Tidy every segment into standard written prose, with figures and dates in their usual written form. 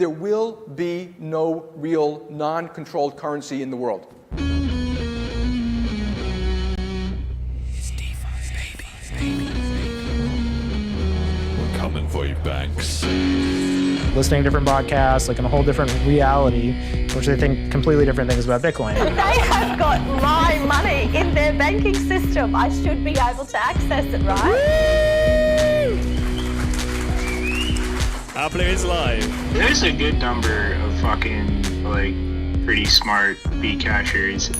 there will be no real non-controlled currency in the world. We're coming for you, banks. Listening to different podcasts, like in a whole different reality, which they think completely different things about Bitcoin. They have got my money in their banking system. I should be able to access it, right? Appler is live. There's a good number of fucking, like, pretty smart Bcashers.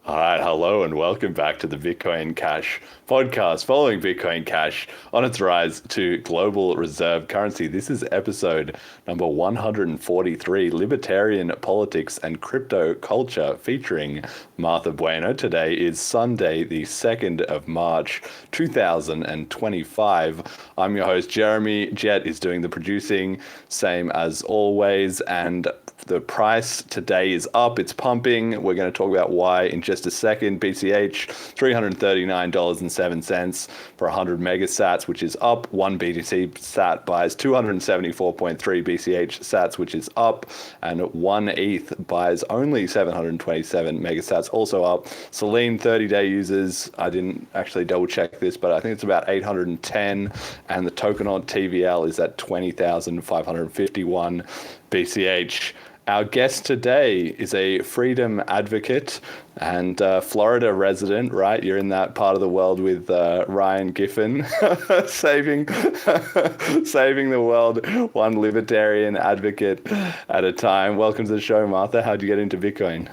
All right, hello and welcome back to the Bitcoin Cash podcast, following Bitcoin Cash on its rise to global reserve currency. This is episode number 143, Libertarian Politics and Crypto Culture, featuring Martha Bueno. Today is Sunday, the 2nd of March, 2025. I'm your host, Jeremy. Jet is doing the producing, same as always, and the price today is up. It's pumping. We're going to talk about why in just a second. BCH, $339.07 for 100 megasats, which is up. One BTC sat buys 274.3 BCH sats, which is up. And one ETH buys only 727 megasats, also up. Selene 30-day users, I didn't actually double check this, but I think it's about 810. And the token on TVL is at 20,551 BCH. Our guest today is a freedom advocate and Florida resident, right? You're in that part of the world with Ryan Giffen, saving the world one libertarian advocate at a time. Welcome to the show, Martha. How'd you get into Bitcoin?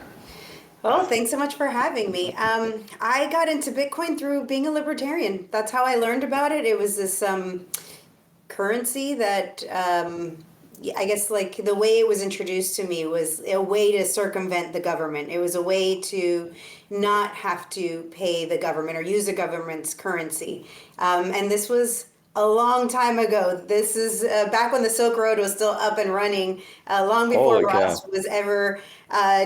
Well, thanks so much for having me. I got into Bitcoin through being a libertarian. That's how I learned about it. It was this currency that... I guess like the way it was introduced to me was a way to circumvent the government. It was a way to not have to pay the government or use the government's currency. And this was a long time ago. This is back when the Silk Road was still up and running, long before Ross was ever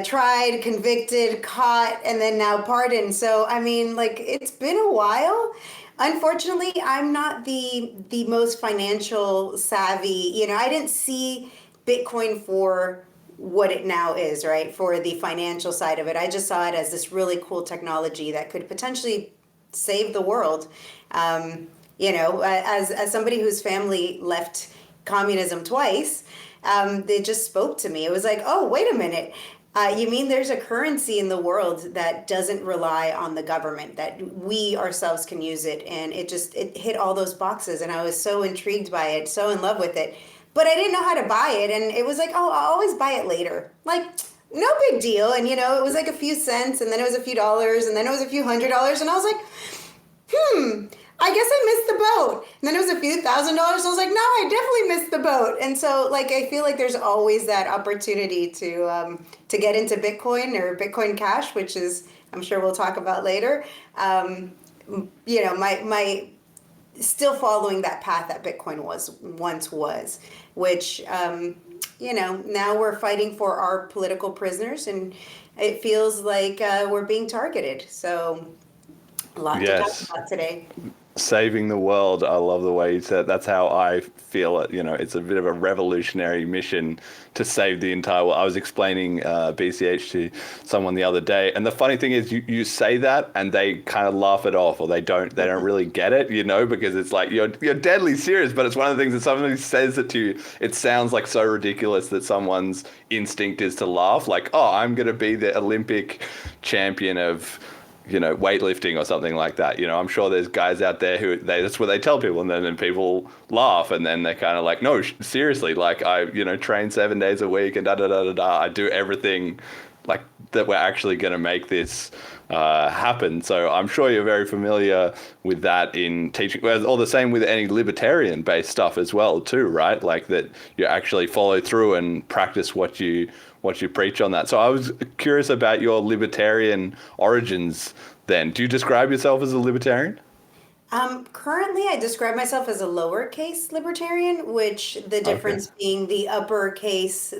tried, convicted, caught, and then now pardoned. So, I mean, like, it's been a while. Unfortunately, I'm not the most financial savvy. You know, I didn't see Bitcoin for what it now is, right? For the financial side of it. I just saw it as this really cool technology that could potentially save the world. You know, as somebody whose family left communism twice, it just spoke to me. It was like, oh, wait a minute. You mean there's a currency in the world that doesn't rely on the government, that we ourselves can use it? And it hit all those boxes. And I was so intrigued by it, so in love with it. But I didn't know how to buy it. And it was like, oh, I'll always buy it later. Like, no big deal. And, you know, it was like a few cents, and then it was a few dollars, and then it was a few $100s. And I was like, I guess I missed the boat. And then it was a few $1,000s. I was like, no, I definitely missed the boat. And so, like, I feel like there's always that opportunity to get into Bitcoin or Bitcoin Cash, which is, I'm sure we'll talk about later. You know, my still following that path that Bitcoin once was, which, you know, now we're fighting for our political prisoners, and it feels like we're being targeted. So a lot to talk about today. Saving the world. I love the way you said. That's how I feel it. You know, it's a bit of a revolutionary mission to save the entire world. I was explaining BCH to someone the other day, and the funny thing is, you say that, and they kind of laugh it off, or they don't really get it. You know, because it's like you're deadly serious, but it's one of the things that somebody says it to you. It sounds like so ridiculous that someone's instinct is to laugh. Like, oh, I'm going to be the Olympic champion of, you know, weightlifting or something like that. You know, I'm sure there's guys out there who that's what they tell people, and then people laugh, and then they're kind of like, no, seriously, like I, you know, train 7 days a week and I do everything like that. We're actually going to make this happen. So I'm sure you're very familiar with that in teaching, or the same with any libertarian based stuff as well too, right? Like that you actually follow through and practice what you preach on that. So I was curious about your libertarian origins then. Do you describe yourself as a libertarian? Currently, I describe myself as a lowercase libertarian, which the difference being the uppercase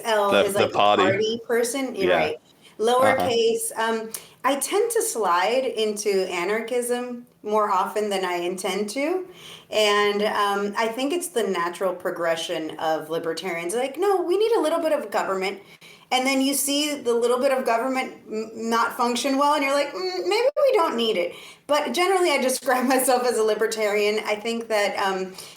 L is like the party person. You're right. Lowercase. I tend to slide into anarchism more often than I intend to. And I think it's the natural progression of libertarians. Like, no, we need a little bit of government. And then you see the little bit of government not function well, and you're like, maybe we don't need it. But generally, I describe myself as a libertarian. I think that,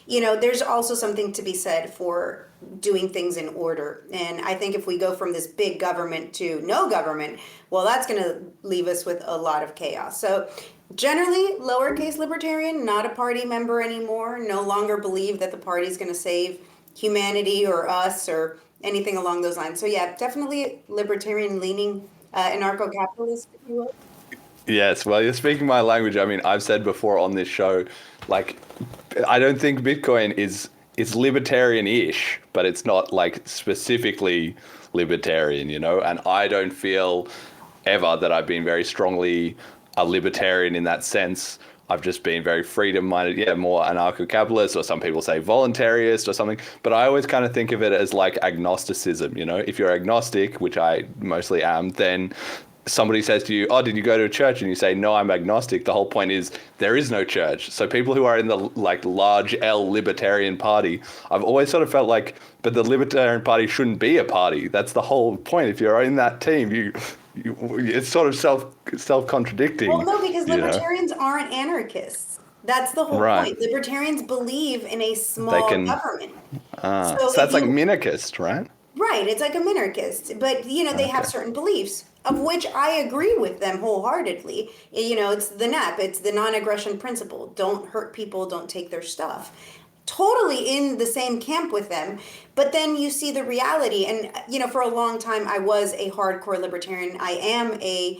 there's also something to be said for doing things in order. And I think if we go from this big government to no government, well, that's going to leave us with a lot of chaos. So generally, lowercase libertarian, not a party member anymore, no longer believe that the party's going to save humanity or us or anything along those lines. So yeah, definitely libertarian leaning, anarcho-capitalist, if you will. Yes, well, you're speaking my language. I mean, I've said before on this show, like, I don't think Bitcoin is libertarian-ish, but it's not like specifically libertarian, and I don't feel ever that I've been very strongly a libertarian in that sense. I've just been very freedom-minded, more anarcho-capitalist, or some people say voluntarist or something. But I always kind of think of it as like agnosticism, If you're agnostic, which I mostly am, then somebody says to you, oh, did you go to a church? And you say, no, I'm agnostic. The whole point is there is no church. So people who are in the large L libertarian party, I've always sort of felt like, but the libertarian party shouldn't be a party. That's the whole point. If you're in that team, it's sort of self-contradicting. Well, no, because libertarians aren't anarchists. That's the whole point. Libertarians believe in a small government. So that's like minarchist, right? Right, it's like a minarchist, but they have certain beliefs, of which I agree with them wholeheartedly. It's the NAP, it's the non-aggression principle. Don't hurt people, don't take their stuff. Totally in the same camp with them, but then you see the reality. And for a long time I was a hardcore libertarian. I am a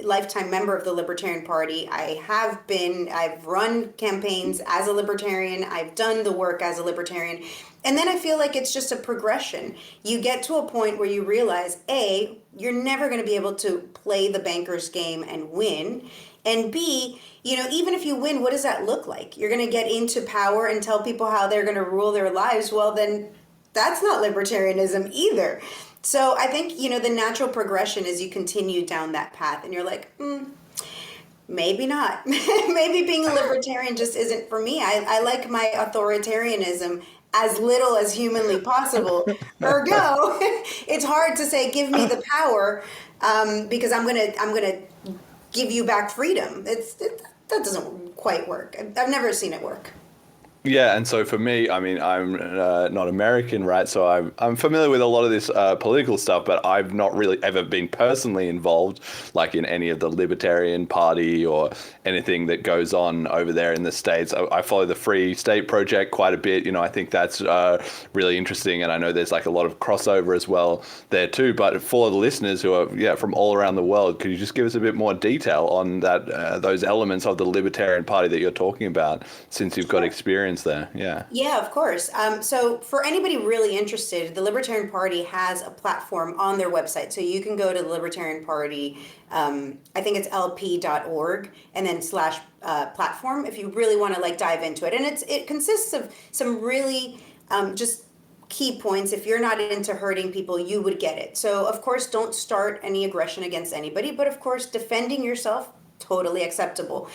lifetime member of the Libertarian Party. I've run campaigns as a libertarian. I've done the work as a libertarian. And then I feel like it's just a progression. You get to a point where you realize, A, you're never going to be able to play the banker's game and win. And B, even if you win, what does that look like? You're going to get into power and tell people how they're going to rule their lives. Well, then that's not libertarianism either. So I think, the natural progression is you continue down that path and you're like, maybe not. Maybe being a libertarian just isn't for me. I like my authoritarianism as little as humanly possible. Ergo, it's hard to say, give me the power, because I'm gonna give you back freedom. That doesn't quite work. I've never seen it work. Yeah, and so for me, I mean, I'm not American, right? So I'm familiar with a lot of this political stuff, but I've not really ever been personally involved, like in any of the Libertarian Party or anything that goes on over there in the States. I follow the Free State Project quite a bit. I think that's really interesting, and I know there's like a lot of crossover as well there too. But for the listeners who are from all around the world, could you just give us a bit more detail on that those elements of the Libertarian Party that you're talking about, since you've got experience there? Yeah, of course. So for anybody really interested, the Libertarian Party has a platform on their website. So you can go to the Libertarian Party, I think it's lp.org, and then /platform if you really want to dive into it. And it consists of some really just key points. If you're not into hurting people, you would get it. So of course, don't start any aggression against anybody, but of course, defending yourself, totally acceptable.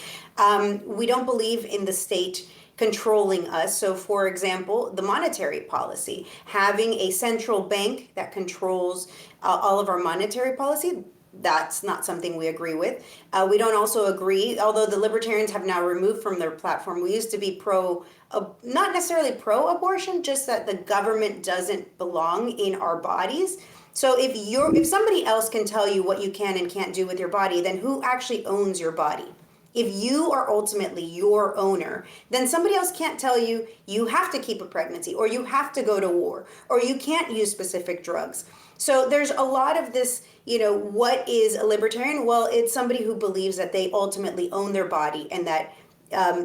We don't believe in the state controlling us. So for example, the monetary policy, having a central bank that controls all of our monetary policy, that's not something we agree with. We don't also agree, although the libertarians have now removed from their platform, we used to be not necessarily pro-abortion, just that the government doesn't belong in our bodies. So if somebody else can tell you what you can and can't do with your body, then who actually owns your body? If you are ultimately your owner, then somebody else can't tell you you have to keep a pregnancy, or you have to go to war, or you can't use specific drugs. So there's a lot of this, what is a libertarian? Well, it's somebody who believes that they ultimately own their body, and that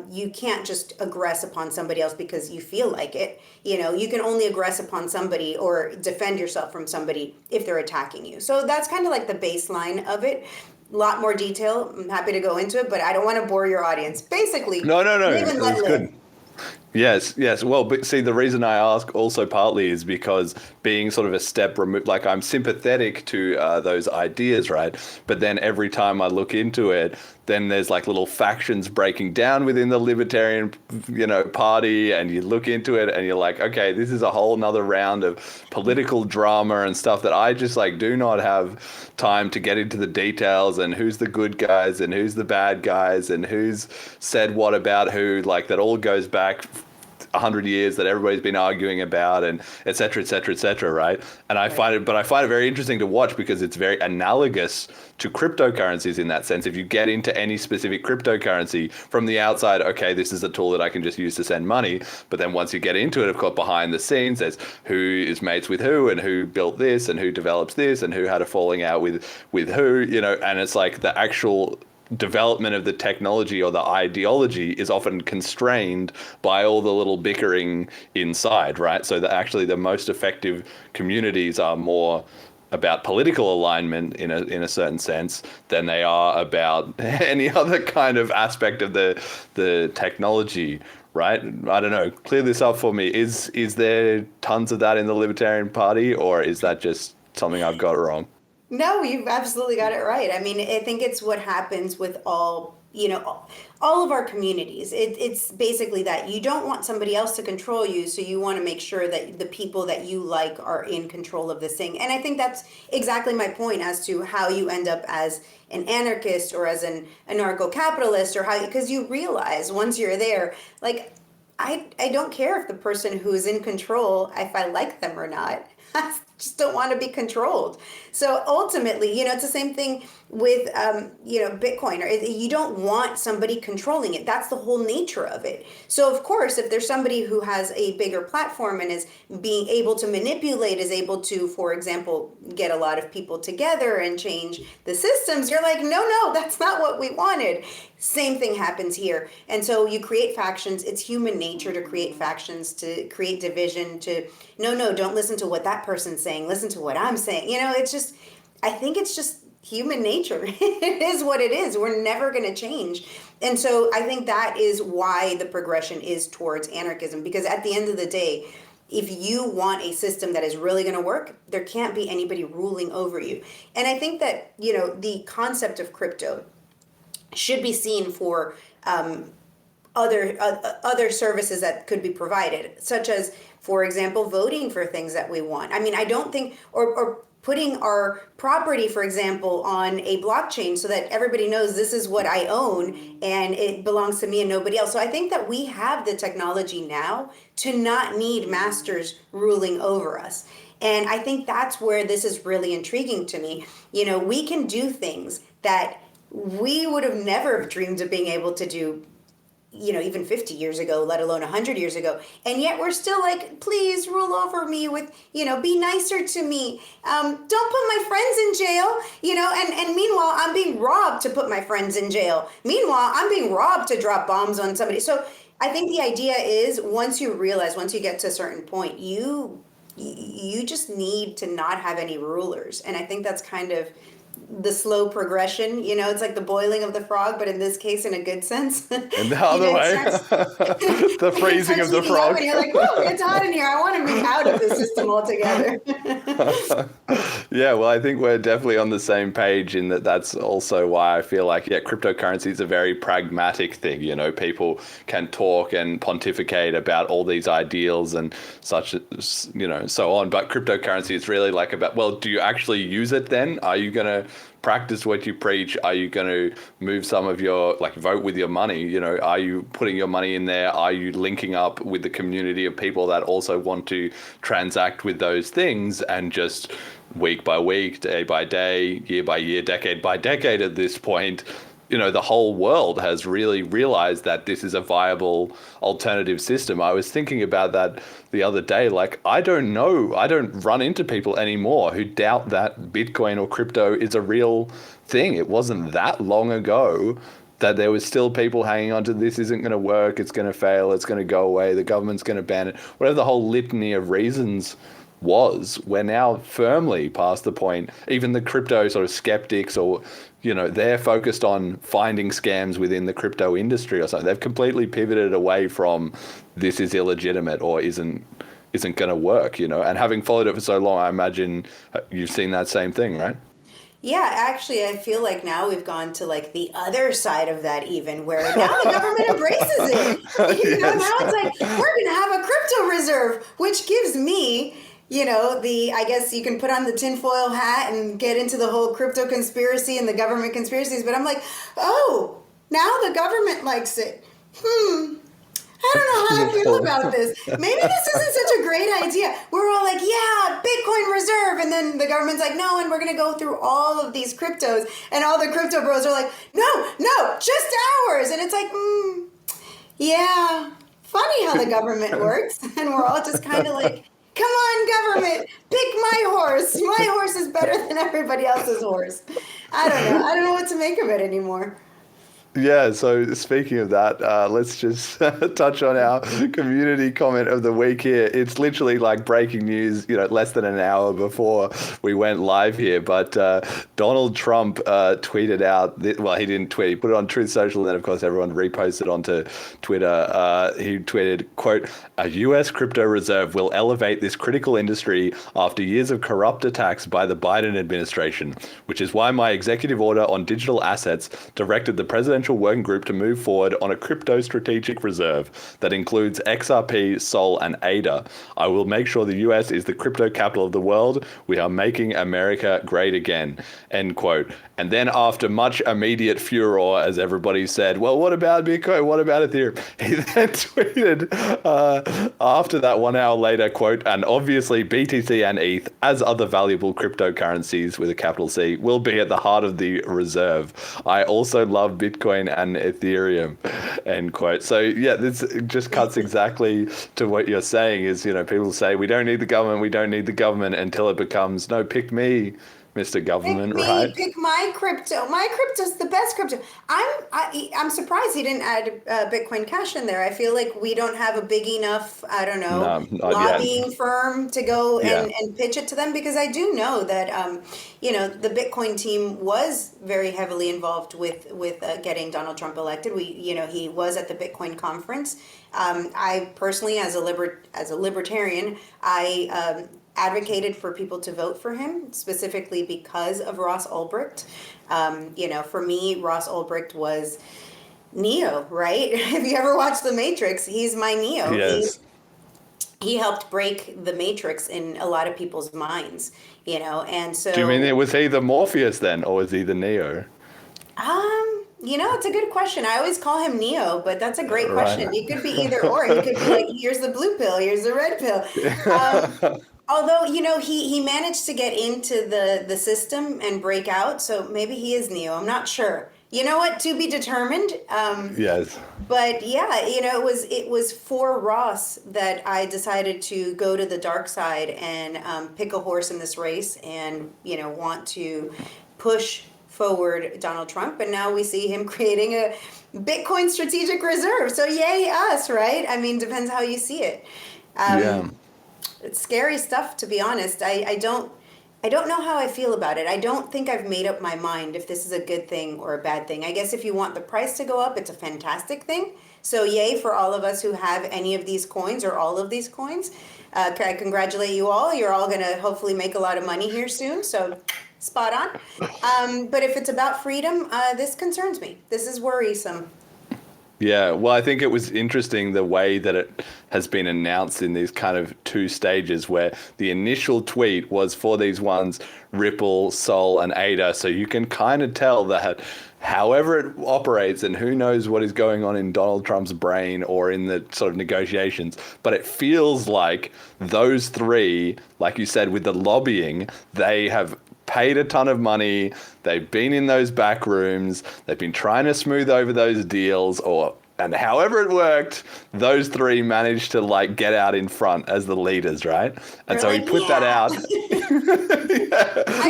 you can't just aggress upon somebody else because you feel like it. You can only aggress upon somebody or defend yourself from somebody if they're attacking you. So that's kind of like the baseline of it. A lot more detail. I'm happy to go into it, but I don't want to bore your audience. Basically, no, it's good. Yes. Well, but see, the reason I ask also partly is because being sort of a step removed, I'm sympathetic to those ideas, right? But then every time I look into it, then there's like little factions breaking down within the Libertarian, party, and you look into it and you're like, okay, this is a whole nother round of political drama and stuff that I just like do not have time to get into the details and who's the good guys and who's the bad guys and who's said what about who, like that all goes back 100 years that everybody's been arguing about, and et cetera, et cetera, et cetera, right? And I find it very interesting to watch because it's very analogous to cryptocurrencies in that sense. If you get into any specific cryptocurrency from the outside, okay, this is a tool that I can just use to send money. But then once you get into it, of course, behind the scenes, there's who is mates with who and who built this and who develops this and who had a falling out with who, and it's like the actual development of the technology or the ideology is often constrained by all the little bickering inside, right? So that actually the most effective communities are more about political alignment in a certain sense than they are about any other kind of aspect of the technology, right? I don't know. Clear this up for me. Is there tons of that in the Libertarian Party, or is that just something I've got wrong? No, you've absolutely got it right. I mean, I think it's what happens with all of our communities. It's basically that you don't want somebody else to control you, so you want to make sure that the people that you like are in control of this thing. And I think that's exactly my point as to how you end up as an anarchist or as an anarcho-capitalist, or because you realize once you're there, like, I don't care if the person who is in control, if I like them or not. I just don't want to be controlled. So ultimately, it's the same thing with, Bitcoin. Or you don't want somebody controlling it. That's the whole nature of it. So of course, if there's somebody who has a bigger platform and is being able to manipulate, is able to, for example, get a lot of people together and change the systems, you're like, no, that's not what we wanted. Same thing happens here. And so you create factions. It's human nature to create factions, to create division, to, no, don't listen to what that person's saying. Listen to what I'm saying. I think it's just human nature. It is what it is. We're never going to change. And so I think that is why the progression is towards anarchism, because at the end of the day, if you want a system that is really going to work, there can't be anybody ruling over you. And I think that, the concept of crypto should be seen for other services that could be provided, such as, for example, voting for things that we want. I mean, I don't think, or putting our property, for example, on a blockchain so that everybody knows this is what I own and it belongs to me and nobody else. So I think that we have the technology now to not need masters ruling over us. And I think that's where this is really intriguing to me. We can do things that we would have never dreamed of being able to do, even 50 years ago, let alone 100 years ago. And yet we're still like, please rule over me with, be nicer to me. Don't put my friends in jail, and meanwhile, I'm being robbed to put my friends in jail. Meanwhile, I'm being robbed to drop bombs on somebody. So I think the idea is once you get to a certain point, you just need to not have any rulers. And I think that's kind of the slow progression, it's like the boiling of the frog, but in this case, in a good sense. In the other way, the freezing of the frog. And you're like, oh, it's hot in here. I want to move out of the system altogether. Yeah, well, I think we're definitely on the same page in that's also why I feel like, cryptocurrency is a very pragmatic thing. People can talk and pontificate about all these ideals and such, so on. But cryptocurrency is really like about, well, do you actually use it then? Are you going to practice what you preach? Are you going to move some of your, vote with your money? Are you putting your money in there? Are you linking up with the community of people that also want to transact with those things, and just week by week, day by day, year by year, decade by decade at this point, the whole world has really realized that this is a viable alternative system. I was thinking about that the other day. I don't know. I don't run into people anymore who doubt that Bitcoin or crypto is a real thing. It wasn't that long ago that there was still people hanging on to this isn't going to work, it's going to fail, it's going to go away, the government's going to ban it, whatever the whole litany of reasons was. We're now firmly past the point. Even the crypto sort of skeptics, or they're focused on finding scams within the crypto industry or something. They've completely pivoted away from this is illegitimate or isn't going to work. And having followed it for so long, I imagine you've seen that same thing, right? Yeah, actually, I feel like now we've gone to like the other side of that, even where now the government embraces it. Now it's like, we're going to have a crypto reserve, which gives me, I guess you can put on the tinfoil hat and get into the whole crypto conspiracy and the government conspiracies. But I'm like, oh, now the government likes it. I don't know how I feel about this. Maybe this isn't such a great idea. We're all like, yeah, Bitcoin reserve. And then the government's like, no, and we're going to go through all of these cryptos. And all the crypto bros are like, no, just ours. And it's like, yeah, funny how the government works. And we're all just kind of like, come on, government, pick my horse. My horse is better than everybody else's horse. I don't know. I don't know what to make of it anymore. Yeah, so speaking of that, let's just touch on our community comment of the week here. It's literally like breaking news, less than an hour before we went live here. But Donald Trump tweeted out, he didn't tweet, he put it on Truth Social, and then of course everyone reposted onto Twitter. He tweeted, quote, "A US crypto reserve will elevate this critical industry after years of corrupt attacks by the Biden administration, which is why my executive order on digital assets directed the presidential working group to move forward on a crypto strategic reserve that includes XRP, Sol, and ADA. I will make sure the US is the crypto capital of the world. We are making America great again," end quote. And then after much immediate furor, as everybody said, well, what about Bitcoin? What about Ethereum? He then tweeted after that 1 hour later, quote, "And obviously BTC and ETH, as other valuable cryptocurrencies with a capital C, will be at the heart of the reserve. I also love Bitcoin and Ethereum," end quote. So yeah, this just cuts exactly to what you're saying is, people say, we don't need the government until it becomes, no, pick me, Mr. Government, right? Pick my crypto. My crypto's the best crypto. I'm surprised he didn't add Bitcoin Cash in there. I feel like we don't have a big enough, lobbying firm to go and pitch it to them, because I do know that, the Bitcoin team was very heavily involved with getting Donald Trump elected. He was at the Bitcoin conference. I personally, as a libertarian, I advocated for people to vote for him, specifically because of Ross Ulbricht. For me, Ross Ulbricht was Neo, right? If you ever watched The Matrix, he's my Neo. Yes. He helped break the Matrix in a lot of people's minds, and so... Do you mean was he the Morpheus then, or was he the Neo? It's a good question. I always call him Neo, but that's a great question. He could be either or. He could be like, here's the blue pill, here's the red pill. Although, he managed to get into the system and break out, so maybe he is Neo. I'm not sure. You know what? To be determined. Yes. But yeah, it was for Ross that I decided to go to the dark side and pick a horse in this race and, want to push forward Donald Trump. And now we see him creating a Bitcoin strategic reserve. So yay us, right? I mean, depends how you see it. It's scary stuff, to be honest. I don't know how I feel about it. I don't think I've made up my mind if this is a good thing or a bad thing. I guess if you want the price to go up, it's a fantastic thing. So yay for all of us who have any of these coins or all of these coins. I congratulate you all. You're all going to hopefully make a lot of money here soon. So spot on. But if it's about freedom, this concerns me. This is worrisome. Yeah, well, I think it was interesting the way that it has been announced in these kind of two stages, where the initial tweet was for these ones, Ripple, Sol, and ADA. So you can kind of tell that however it operates, and who knows what is going on in Donald Trump's brain or in the sort of negotiations, but it feels like those three, like you said, with the lobbying, they have paid a ton of money. They've been in those back rooms. They've been trying to smooth over those deals, and however it worked, those three managed to get out in front as the leaders, right? And so he put that out. I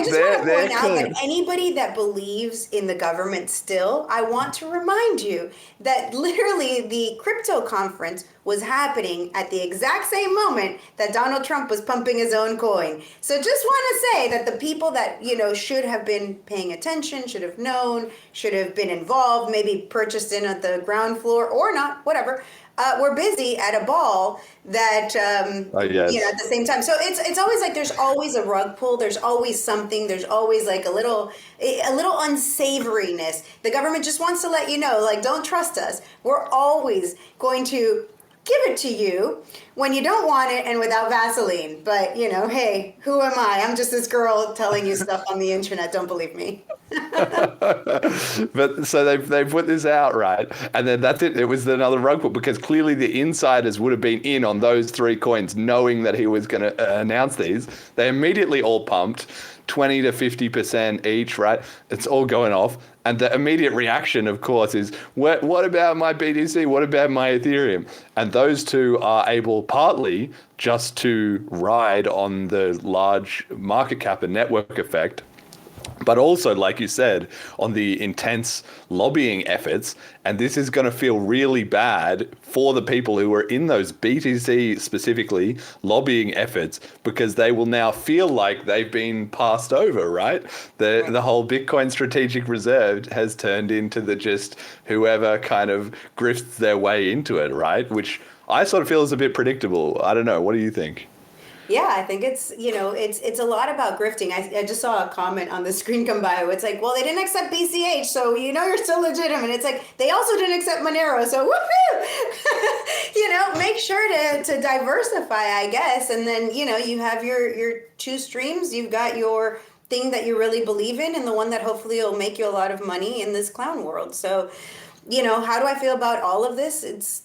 just want to point out that anybody that believes in the government still, I want to remind you that literally the crypto conference was happening at the exact same moment that Donald Trump was pumping his own coin. So just want to say that the people that, should have been paying attention, should have known, should have been involved, maybe purchased in at the ground floor or not, whatever, were busy at a ball that, Yes. at the same time. So it's always like there's always a rug pull. There's always something. There's always like a little unsavoriness. The government just wants to let you know, like, don't trust us. We're always going to give it to you when you don't want it and without Vaseline. But, hey, who am I? I'm just this girl telling you stuff on the internet. Don't believe me. But so they put this out, right? And then that's it. It was another rug pull because clearly the insiders would have been in on those 3 coins knowing that he was going to announce these. They immediately all pumped 20 to 50% each, right? It's all going off. And the immediate reaction, of course, is, what about my BTC? What about my Ethereum? And those two are able partly just to ride on the large market cap and network effect, but also, like you said, on the intense lobbying efforts. And this is going to feel really bad for the people who are in those BTC specifically lobbying efforts, because they will now feel like they've been passed over, right? The whole Bitcoin strategic reserve has turned into the just whoever kind of grifts their way into it, right? Which I sort of feel is a bit predictable. I don't know. What do you think? Yeah, I think it's it's a lot about grifting. I just saw a comment on the screen come by. It's like, well, they didn't accept BCH, so you're still legitimate. It's like they also didn't accept Monero, so woohoo! Make sure to diversify, I guess, and then you have your 2 streams. You've got your thing that you really believe in, and the one that hopefully will make you a lot of money in this clown world. So, how do I feel about all of this? It's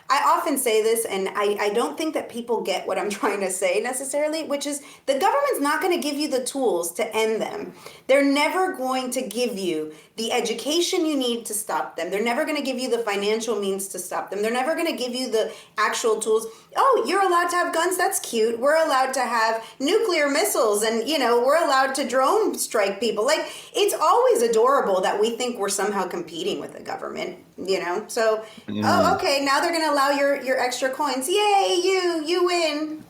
I often say this, and I don't think that people get what I'm trying to say necessarily, which is the government's not going to give you the tools to end them. They're never going to give you the education you need to stop them. They're never going to give you the financial means to stop them. They're never going to give you the actual tools. Oh, you're allowed to have guns? That's cute. We're allowed to have nuclear missiles, and, we're allowed to drone strike people. Like, it's always adorable that we think we're somehow competing with the government, So, oh, okay, now they're going to allow your extra coins. Yay, you win.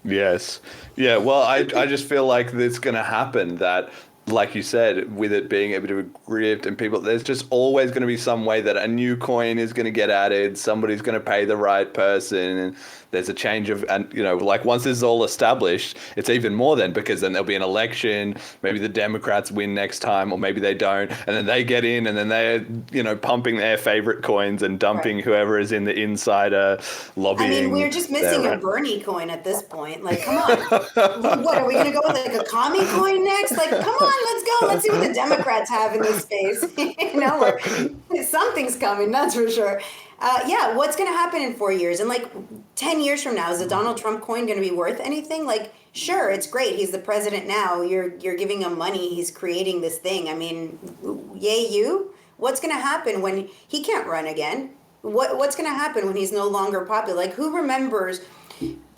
Yes. Yeah. Well, I just feel like it's going to happen that, like you said, with it being a bit of a grift and people, there's just always going to be some way that a new coin is going to get added. Somebody's going to pay the right person, and there's a change of, and like once this is all established, it's even more then, because then there'll be an election. Maybe the Democrats win next time, or maybe they don't, and then they get in, and then they're pumping their favorite coins and dumping whoever is in the insider lobbying. I mean, we're just missing a Bernie coin at this point. Like, come on. What are we going to go with, like a commie coin next? Like, come on, let's go. Let's see what the Democrats have in this space. Something's coming, that's for sure. What's going to happen in 4 years? And like 10 years from now, is the Donald Trump coin going to be worth anything? Like, sure, it's great. He's the president now. You're giving him money. He's creating this thing. I mean, yay you. What's going to happen when he can't run again? What's going to happen when he's no longer popular? Like, who remembers,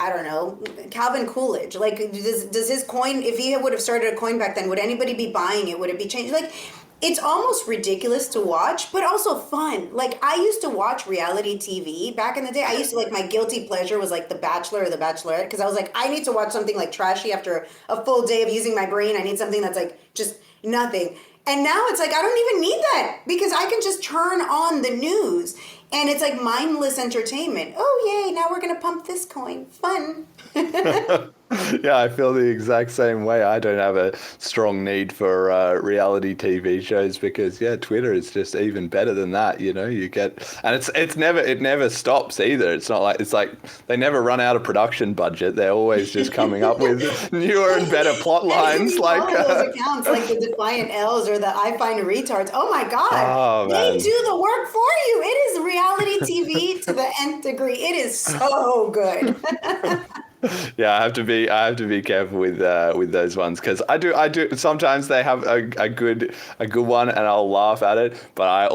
I don't know, Calvin Coolidge? Like, does his coin, if he would have started a coin back then, would anybody be buying it? Would it be changed? Like, it's almost ridiculous to watch, but also fun. Like, I used to watch reality TV back in the day. I used to, like, my guilty pleasure was like The Bachelor or The Bachelorette, because I was like, I need to watch something like trashy after a full day of using my brain. I need something that's like just nothing. And now it's like, I don't even need that, because I can just turn on the news and it's like mindless entertainment. Oh, yay, now we're going to pump this coin. Fun. Yeah, I feel the exact same way. I don't have a strong need for reality TV shows because, Twitter is just even better than that. You get, and it never stops either. It's not like, it's like they never run out of production budget. They're always just coming up with newer and better plot lines. Like those accounts, like the Defiant L's or the I Find Retards. Oh my God, they do the work for you. It is reality TV to the nth degree. It is so good. Yeah, I have to be careful with those ones, because I do sometimes they have a good one and I'll laugh at it, but I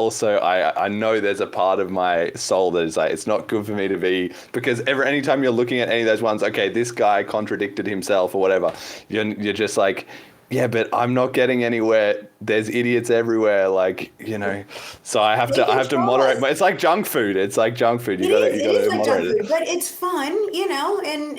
know there's a part of my soul that is like, it's not good for me to be, because anytime you're looking at any of those ones, okay, this guy contradicted himself or whatever, you're just like, yeah, but I'm not getting anywhere. There's idiots everywhere, so I have to moderate. But it's like junk food. You gotta moderate it. But it's fun, and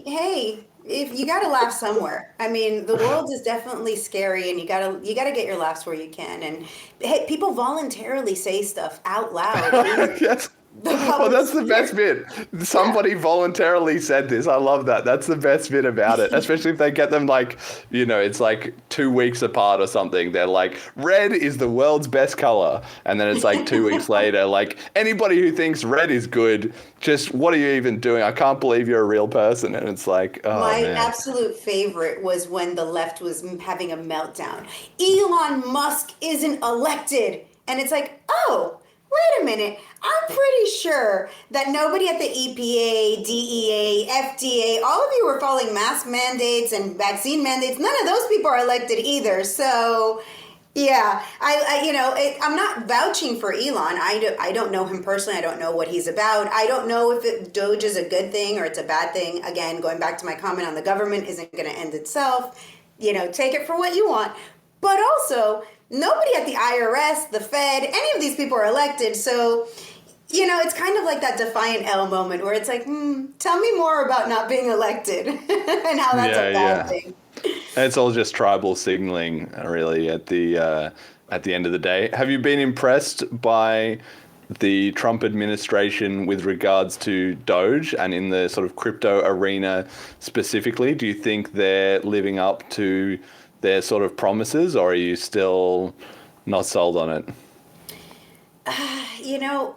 hey, if you got to laugh somewhere. I mean, the world is definitely scary, and you gotta get your laughs where you can. And hey, people voluntarily say stuff out loud. Yes. Well, that's the best bit. Somebody voluntarily said this. I love that. That's the best bit about it, especially if they get them like, it's like 2 weeks apart or something. They're like, red is the world's best color. And then it's like 2 weeks later, like, anybody who thinks red is good, just what are you even doing? I can't believe you're a real person. And it's like, oh, My man. absolute favorite was when the left was having a meltdown. Elon Musk isn't elected. And it's like, oh, wait a minute. I'm pretty sure that nobody at the EPA, DEA, FDA, all of you were following mask mandates and vaccine mandates. None of those people are elected either. So, yeah, I'm not vouching for Elon. I don't know him personally. I don't know what he's about. I don't know if DOGE is a good thing or it's a bad thing. Again, going back to my comment on the government isn't going to end itself. Take it for what you want. But also, nobody at the IRS, the Fed, any of these people are elected. So, it's kind of like that Defiant L moment where it's like, tell me more about not being elected and how that's a bad thing. And it's all just tribal signaling, really, at the end of the day. Have you been impressed by the Trump administration with regards to DOGE and in the sort of crypto arena specifically? Do you think they're living up to their sort of promises, or are you still not sold on it?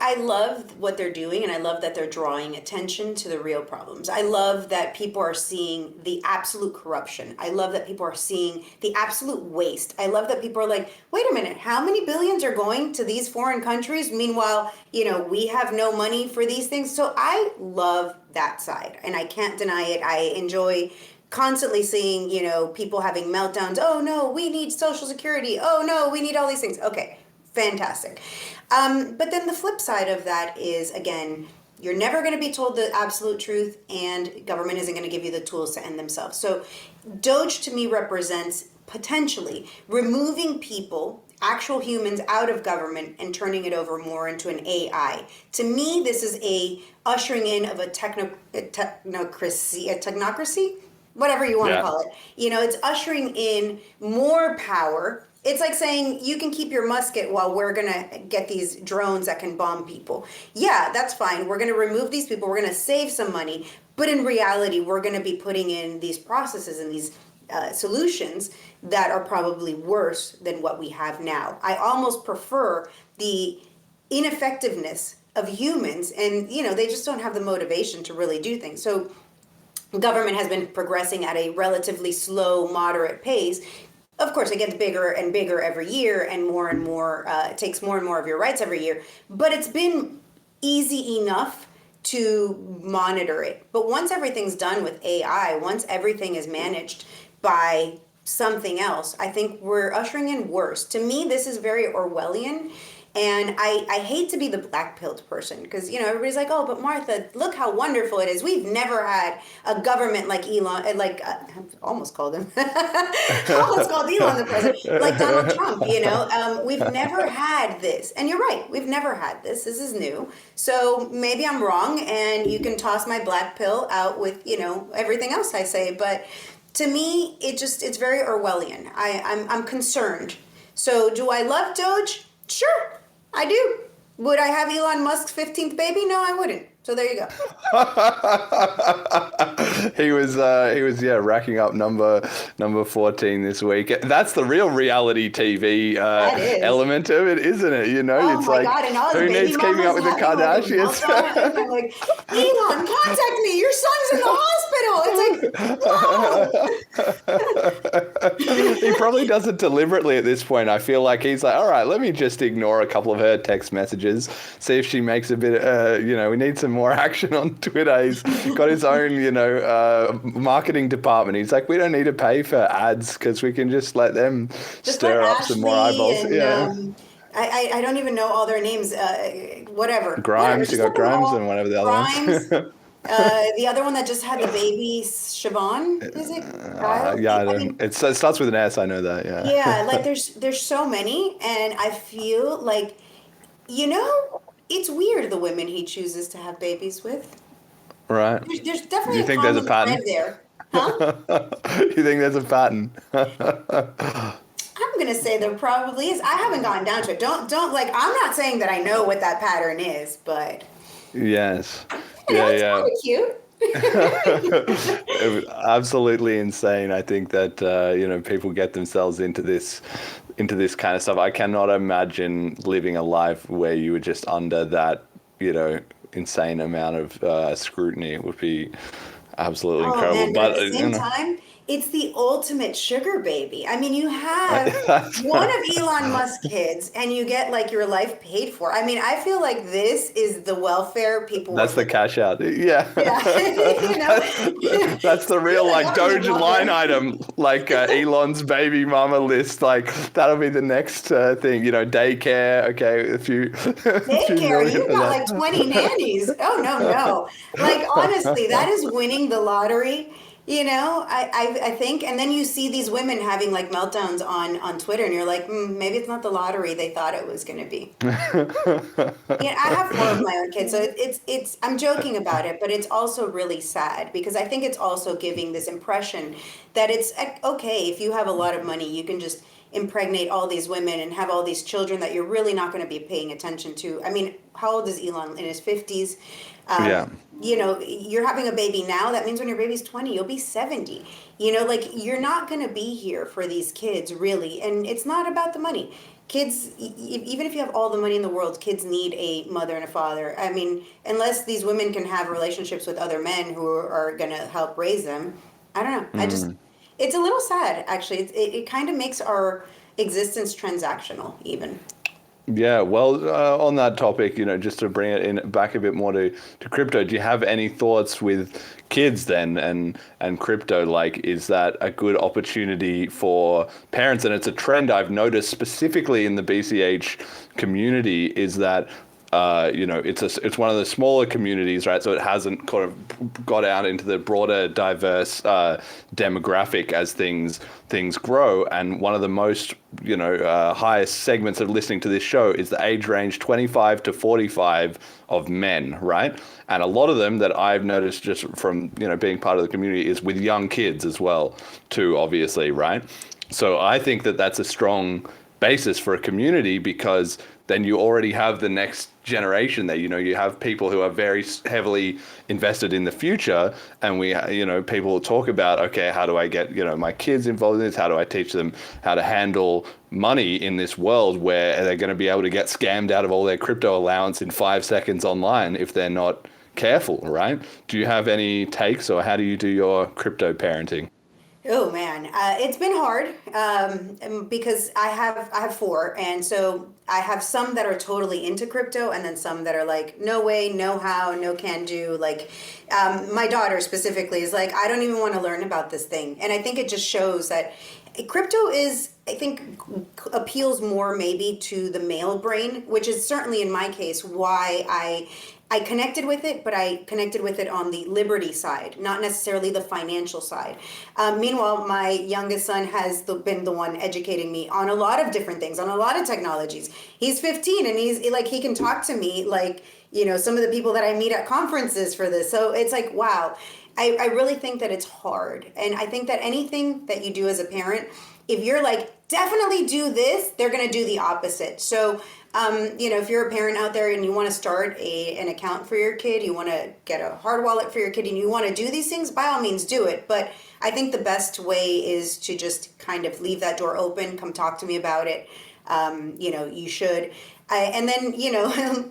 I love what they're doing, and I love that they're drawing attention to the real problems. I love that people are seeing the absolute corruption. I love that people are seeing the absolute waste. I love that people are like, wait a minute, how many billions are going to these foreign countries? Meanwhile, we have no money for these things. So I love that side, and I can't deny it. I enjoy constantly seeing, people having meltdowns. Oh no, we need Social Security. Oh no, we need all these things. Okay, fantastic. But then the flip side of that is, again, you're never going to be told the absolute truth, and government isn't going to give you the tools to end themselves. So DOGE to me represents potentially removing people, actual humans, out of government and turning it over more into an AI. To me, this is a ushering in of a technocracy, whatever you want to call it. It's ushering in more power. It's like saying you can keep your musket while we're going to get these drones that can bomb people. Yeah, that's fine. We're going to remove these people. We're going to save some money. But in reality, we're going to be putting in these processes and these solutions that are probably worse than what we have now. I almost prefer the ineffectiveness of humans, and they just don't have the motivation to really do things. So government has been progressing at a relatively slow, moderate pace. Of course, it gets bigger and bigger every year, and more, it takes more and more of your rights every year. But it's been easy enough to monitor it. But once everything's done with AI, once everything is managed by something else, I think we're ushering in worse. To me, this is very Orwellian. And I hate to be the black-pilled person because, everybody's like, oh, but Martha, look how wonderful it is. We've never had a government like Elon, I almost called him, almost called Elon the president, like Donald Trump, We've never had this. And you're right, we've never had this. This is new. So maybe I'm wrong, and you can toss my black pill out with, everything else I say. But to me, it's very Orwellian. I'm concerned. So do I love DOGE? Sure, I do. Would I have Elon Musk's 15th baby? No, I wouldn't. So there you go. He was racking up number 14 this week. That's the real reality TV element of it, isn't it? Oh my God, and all who needs keeping up with the Kardashians? I'm like, Elon, contact me. Your son's in the hospital. It's like, whoa. He probably does it deliberately at this point. I feel like he's like, all right, let me just ignore a couple of her text messages, see if she makes a bit, we need some more action on Twitter. He's got his own, marketing department. He's like, we don't need to pay for ads because we can just let them stir up some more eyeballs. And, I don't even know all their names. Whatever. Grimes, you got Grimes and whatever the other ones. The other one that just had the baby, Siobhan, is it? It starts with an S. I know that. Yeah. Yeah, like there's so many, and I feel like, it's weird the women he chooses to have babies with. Right. There's definitely Do you think there's a pattern there. You think there's a pattern? I'm gonna say there probably is. I haven't gotten down to it. Don't like. I'm not saying that I know what that pattern is, but Yes. it's kind of cute. It was absolutely insane. I think that people get themselves into this kind of stuff. I cannot imagine living a life where you were just under that insane amount of scrutiny. It would be absolutely incredible. Man, but at the same time, it's the ultimate sugar baby. I mean, you have one of Elon Musk's kids and you get like your life paid for. I mean, I feel like this is the welfare people. That's the cash out. Yeah. Yeah. That's the real like DOGE line item, like Elon's baby mama list. Like that'll be the next thing, daycare. Okay. Daycare, you got like 20 nannies. Oh, no. Like, honestly, that is winning the lottery. I think, and then you see these women having like meltdowns on Twitter, and you're like, maybe it's not the lottery they thought it was going to be. I have 4 of my own kids, so it's I'm joking about it, but it's also really sad because I think it's also giving this impression that it's okay if you have a lot of money, you can just impregnate all these women and have all these children that you're really not going to be paying attention to. I mean, how old is Elon? In his 50s. You're having a baby now. That means when your baby's 20, you'll be 70. You're not going to be here for these kids, really. And it's not about the money. Kids, even if you have all the money in the world, kids need a mother and a father. I mean, unless these women can have relationships with other men who are going to help raise them. I don't know. It's a little sad, actually. It kind of makes our existence transactional, even. Yeah, well, on that topic, just to bring it in back a bit more to crypto, do you have any thoughts with kids then and crypto? Like, is that a good opportunity for parents? And it's a trend I've noticed specifically in the BCH community is that it's one of the smaller communities, right? So it hasn't kind of got out into the broader, diverse demographic as things grow. And one of the most, highest segments of listening to this show is the age range 25 to 45 of men, right? And a lot of them that I've noticed just from, being part of the community is with young kids as well, too, obviously, right? So I think that that's a strong basis for a community because then you already have the next generation there. You have people who are very heavily invested in the future, and people talk about, okay, how do I get my kids involved in this? How do I teach them how to handle money in this world where they're going to be able to get scammed out of all their crypto allowance in 5 seconds online if they're not careful, right? Do you have any takes, or how do you do your crypto parenting? Oh man, it's been hard because I have 4, and so I have some that are totally into crypto, and then some that are like, no way, no how, no can do. Like my daughter specifically is like, I don't even want to learn about this thing, and I think it just shows that crypto appeals more maybe to the male brain, which is certainly in my case why I connected with it, but I connected with it on the liberty side, not necessarily the financial side. Meanwhile, my youngest son has been the one educating me on a lot of different things, on a lot of technologies. He's 15 and he can talk to me like, some of the people that I meet at conferences for this. So it's like, wow, I really think that it's hard. And I think that anything that you do as a parent, if you're like, definitely do this, they're going to do the opposite. So, if you're a parent out there and you want to start an account for your kid, you want to get a hard wallet for your kid, and you want to do these things, by all means do it. But I think the best way is to just kind of leave that door open, come talk to me about it. You should. And then,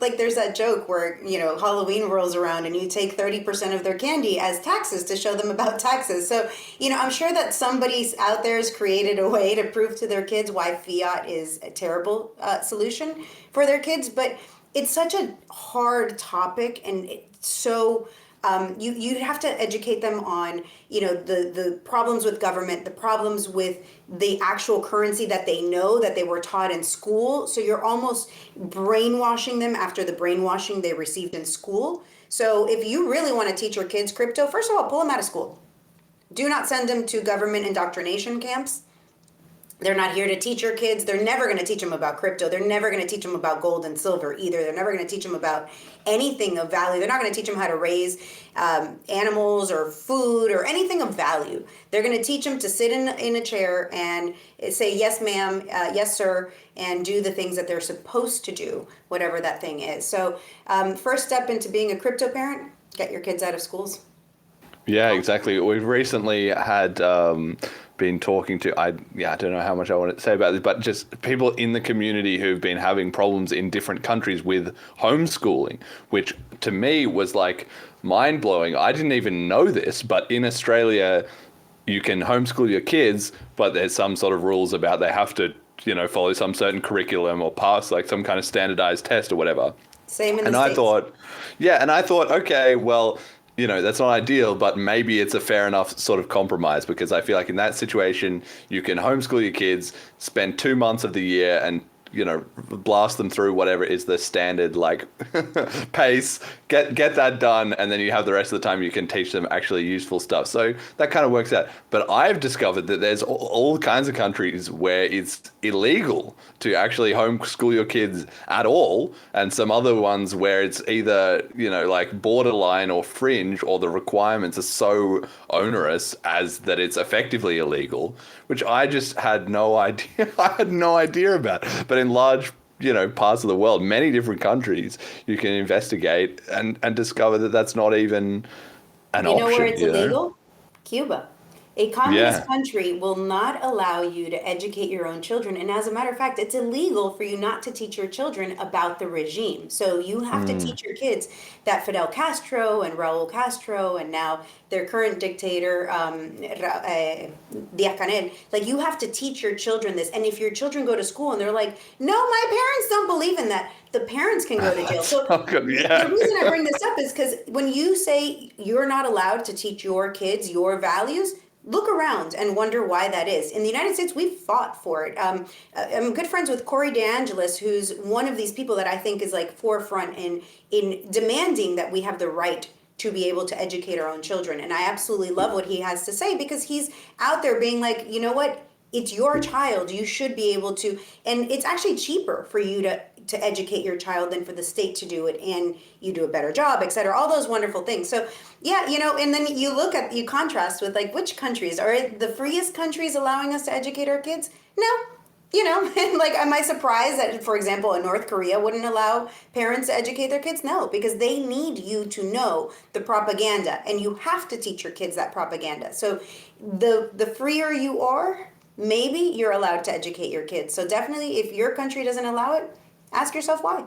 like there's that joke where, Halloween rolls around and you take 30% of their candy as taxes to show them about taxes. So, I'm sure that somebody out there has created a way to prove to their kids why fiat is a terrible solution for their kids. But it's such a hard topic, and it's so... you'd have to educate them on, the problems with government, the problems with the actual currency that they know that they were taught in school. So you're almost brainwashing them after the brainwashing they received in school. So if you really want to teach your kids crypto, first of all, pull them out of school. Do not send them to government indoctrination camps. They're not here to teach your kids. They're never going to teach them about crypto. They're never going to teach them about gold and silver either. They're never going to teach them about anything of value. They're not going to teach them how to raise animals or food or anything of value. They're going to teach them to sit in a chair and say, yes, ma'am, yes, sir, and do the things that they're supposed to do, whatever that thing is. So first step into being a crypto parent, get your kids out of schools. Yeah, exactly. We've recently had been talking to, I don't know how much I want to say about this, but just people in the community who've been having problems in different countries with homeschooling, which to me was like mind blowing. I didn't even know this, but in Australia, you can homeschool your kids, but there's some sort of rules about they have to, follow some certain curriculum or pass like some kind of standardized test or whatever. Same in the States. I thought, okay, well, that's not ideal, but maybe it's a fair enough sort of compromise, because I feel like in that situation, you can homeschool your kids, spend 2 months of the year and, blast them through whatever is the standard like pace, get that done, and then you have the rest of the time you can teach them actually useful stuff. So that kind of works out. But I've discovered that there's all kinds of countries where it's illegal to actually homeschool your kids at all, and some other ones where it's either, like borderline or fringe, or the requirements are so onerous as that it's effectively illegal, which I just had no idea. I had no idea about. But in large, parts of the world, many different countries, you can investigate and discover that that's not even an option. You know where it's illegal? Cuba. A communist country will not allow you to educate your own children. And as a matter of fact, it's illegal for you not to teach your children about the regime. So you have to teach your kids that Fidel Castro and Raul Castro and now their current dictator, Díaz-Canel, like you have to teach your children this. And if your children go to school and they're like, no, my parents don't believe in that, the parents can go to jail. So the reason I bring this up is because when you say you're not allowed to teach your kids your values, look around and wonder why that is. In the United States, we've fought for it. I'm good friends with Corey DeAngelis, who's one of these people that I think is like forefront in demanding that we have the right to be able to educate our own children. And I absolutely love what he has to say, because he's out there being like, you know what? It's your child. You should be able to, and it's actually cheaper for you to educate your child than for the state to do it, and you do a better job, et cetera, all those wonderful things. So yeah, and then you contrast with like, which countries are the freest countries allowing us to educate our kids? No. And like, am I surprised that, for example, in North Korea wouldn't allow parents to educate their kids? No, because they need you to know the propaganda, and you have to teach your kids that propaganda. So the freer you are, maybe you're allowed to educate your kids. So definitely, if your country doesn't allow it, ask yourself why.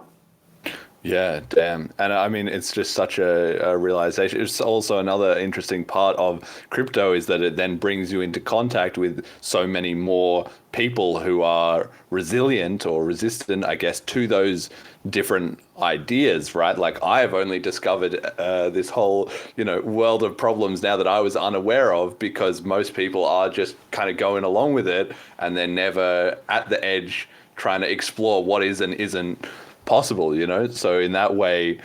Yeah, damn. And I mean, it's just such a realization. It's also another interesting part of crypto is that it then brings you into contact with so many more people who are resilient or resistant, I guess, to those different ideas, right? Like I've only discovered this whole, world of problems now that I was unaware of, because most people are just kind of going along with it and they're never at the edge trying to explore what is and isn't possible, So in that way,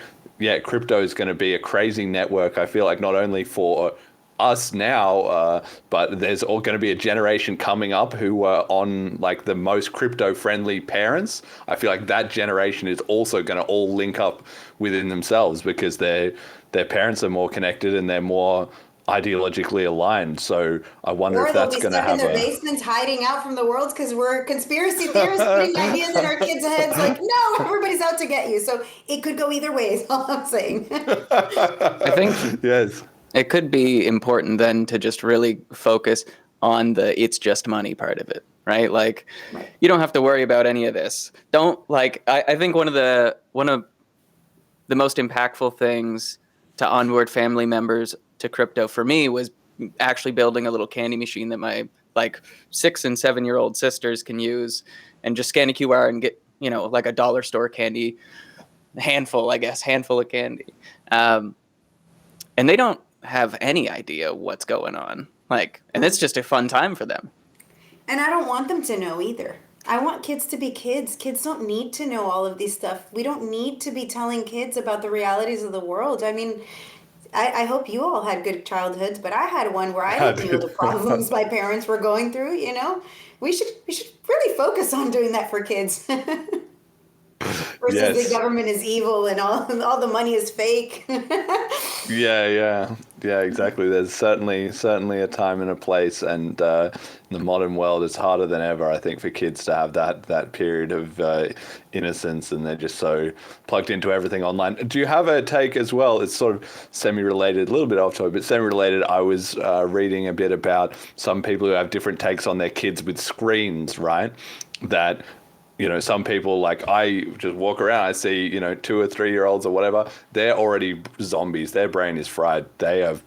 crypto is going to be a crazy network. I feel like not only for us now, but there's all going to be a generation coming up who are on like the most crypto friendly parents. I feel like that generation is also going to all link up within themselves, because their parents are more connected and they're more ideologically aligned. So I wonder if that's going to have in their basements hiding out from the world because we're conspiracy theorists putting ideas in our kids' heads like, no, everybody's out to get you. So it could go either way is all I'm saying. I think yes, it could be important then to just really focus on the it's just money part of it, right? Like you don't have to worry about any of this. I think one of the most impactful things to onboard family members to crypto for me was actually building a little candy machine that my 6 and 7 year old sisters can use, and just scan a QR and get, like a dollar store candy handful of candy. And they don't have any idea what's going on. And it's just a fun time for them. And I don't want them to know either. I want kids to be kids. Kids don't need to know all of these stuff. We don't need to be telling kids about the realities of the world. I mean, I hope you all had good childhoods, but I had one where I didn't know the problems my parents were going through. We should really focus on doing that for kids. Versus the government is evil and all the money is fake. Yeah, exactly. There's certainly a time and a place, and in the modern world, it's harder than ever, I think, for kids to have that period of innocence, and they're just so plugged into everything online. Do you have a take as well? It's sort of semi-related, a little bit off topic, but semi-related. I was reading a bit about some people who have different takes on their kids with screens, right? That some people, like, I just walk around, I see, 2 or 3 year olds or whatever, they're already zombies. Their brain is fried. They are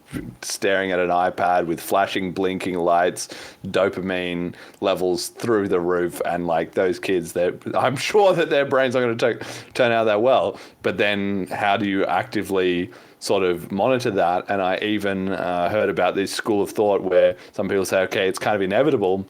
staring at an iPad with flashing, blinking lights, dopamine levels through the roof. And like those kids, I'm sure that their brains are going to turn out that well. But then how do you actively sort of monitor that? And I even heard about this school of thought where some people say, okay, it's kind of inevitable.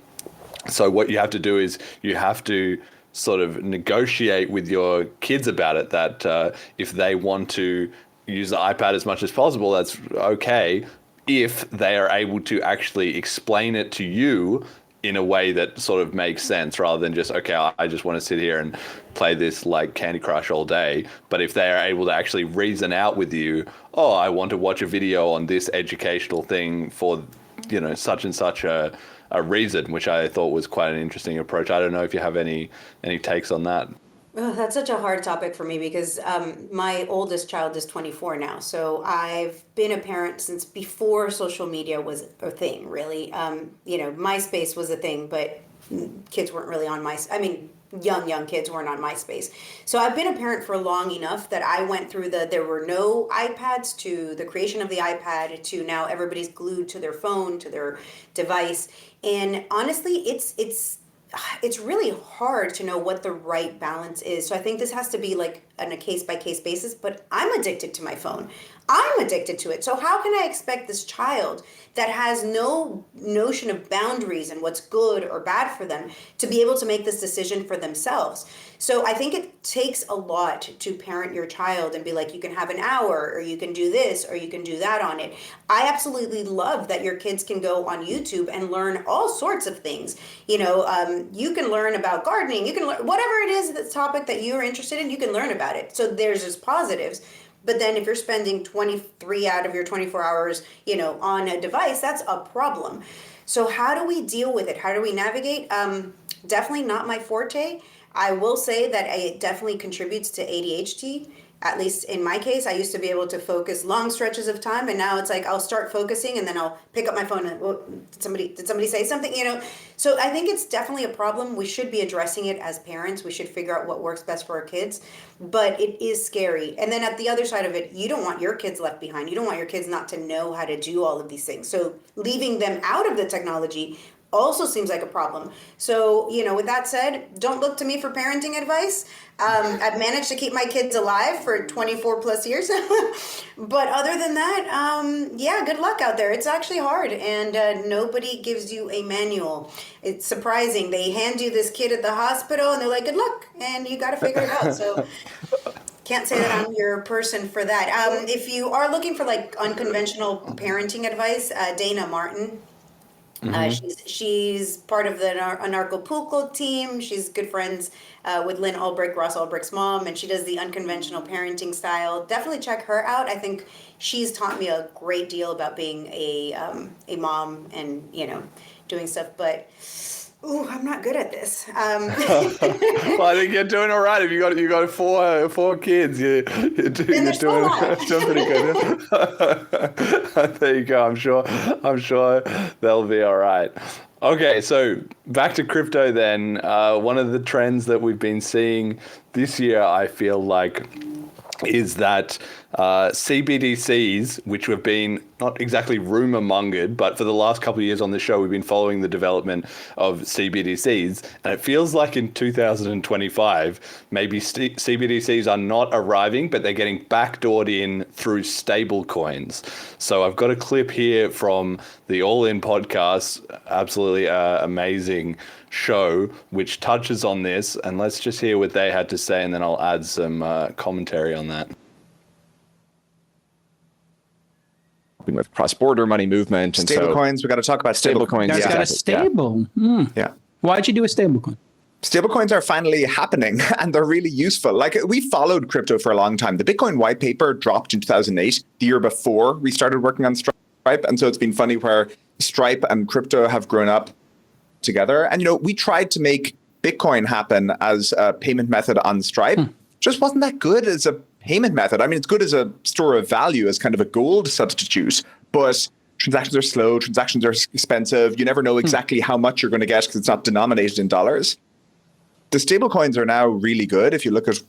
So what you have to do is you have to sort of negotiate with your kids about it, that if they want to use the iPad as much as possible, that's okay, if they are able to actually explain it to you in a way that sort of makes sense, rather than just, okay, I just want to sit here and play this like Candy Crush all day. But if they are able to actually reason out with you, oh, I want to watch a video on this educational thing for, such and such a reason, which I thought was quite an interesting approach. I don't know if you have any takes on that. Oh, that's such a hard topic for me because my oldest child is 24 now. So I've been a parent since before social media was a thing, really. MySpace was a thing, but kids weren't really on young kids weren't on MySpace. So I've been a parent for long enough that I went through there were no iPads, to the creation of the iPad, to now everybody's glued to their phone, to their device. And honestly, it's really hard to know what the right balance is. So I think this has to be like on a case-by-case basis, but I'm addicted to my phone. I'm addicted to it. So how can I expect this child that has no notion of boundaries and what's good or bad for them to be able to make this decision for themselves? So I think it takes a lot to parent your child and be like, you can have an hour, or you can do this, or you can do that on it. I absolutely love that your kids can go on YouTube and learn all sorts of things. You can learn about gardening. You can learn whatever it is, the topic that you're interested in, you can learn about it. So there's just positives. But then if you're spending 23 out of your 24 hours, on a device, that's a problem. So how do we deal with it? How do we navigate? Definitely not my forte. I will say that it definitely contributes to ADHD. At least in my case, I used to be able to focus long stretches of time, and now it's like I'll start focusing and then I'll pick up my phone and, did somebody say something? So I think it's definitely a problem. We should be addressing it as parents. We should figure out what works best for our kids, but it is scary. And then at the other side of it, you don't want your kids left behind. You don't want your kids not to know how to do all of these things. So leaving them out of the technology also seems like a problem. So, with that said, don't look to me for parenting advice. I've managed to keep my kids alive for 24 plus years. But other than that, good luck out there. It's actually hard, and nobody gives you a manual. It's surprising. They hand you this kid at the hospital and they're like, good luck, and you got to figure it out. So can't say that I'm your person for that. If you are looking for like unconventional parenting advice, Dana Martin. She's part of the Anarcho-Pulco team. She's good friends with Lynn Ulbricht, Ross Ulbricht's mom, and she does the unconventional parenting style. Definitely check her out. I think she's taught me a great deal about being a mom and doing stuff. But I'm not good at this. Well, I think you're doing all right. If you got four kids, you're doing pretty good. There you go. I'm sure they'll be all right. Okay, so back to crypto then. One of the trends that we've been seeing this year, I feel like, is that CBDCs, which have been not exactly rumor mongered, but for the last couple of years on the show, we've been following the development of CBDCs. And it feels like in 2025, maybe CBDCs are not arriving, but they're getting backdoored in through stable coins. So I've got a clip here from the All In podcast, absolutely amazing show, which touches on this. And let's just hear what they had to say, and then I'll add some commentary on that. helping with cross-border money movement. And Stablecoins, we got to talk about stablecoins. Guys got a stable. Yeah. Why'd you do a stablecoin? Stablecoins are finally happening and they're really useful. Like, we followed crypto for a long time. The Bitcoin white paper dropped in 2008, the year before we started working on Stripe. And so it's been funny where Stripe and crypto have grown up together. And, we tried to make Bitcoin happen as a payment method on Stripe. Just wasn't that good as a payment method. I mean, it's good as a store of value, as kind of a gold substitute, but transactions are slow, transactions are expensive. You never know exactly how much you're going to get because it's not denominated in dollars. The stablecoins are now really good. If you look at,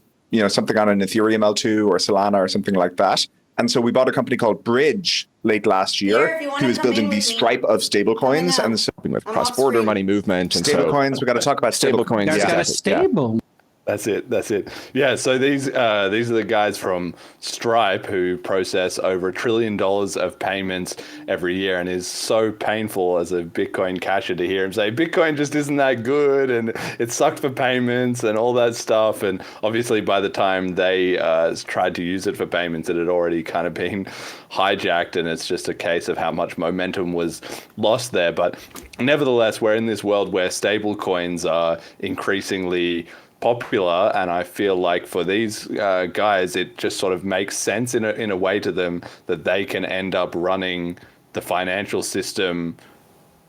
something on an Ethereum L2 or Solana or something like that. And so we bought a company called Bridge late last year, who is building the Stripe of stablecoins. And so with cross-border money movement. And stablecoins, we got to talk about stablecoins. Guys got a stable. That's it. Yeah, so these are the guys from Stripe who process over $1 trillion of payments every year, and is so painful as a Bitcoin casher to hear him say Bitcoin just isn't that good and it sucked for payments and all that stuff. And obviously by the time they tried to use it for payments, it had already kind of been hijacked, and it's just a case of how much momentum was lost there. But nevertheless, we're in this world where stable coins are increasingly popular, and I feel like for these guys, it just sort of makes sense in a way to them that they can end up running the financial system,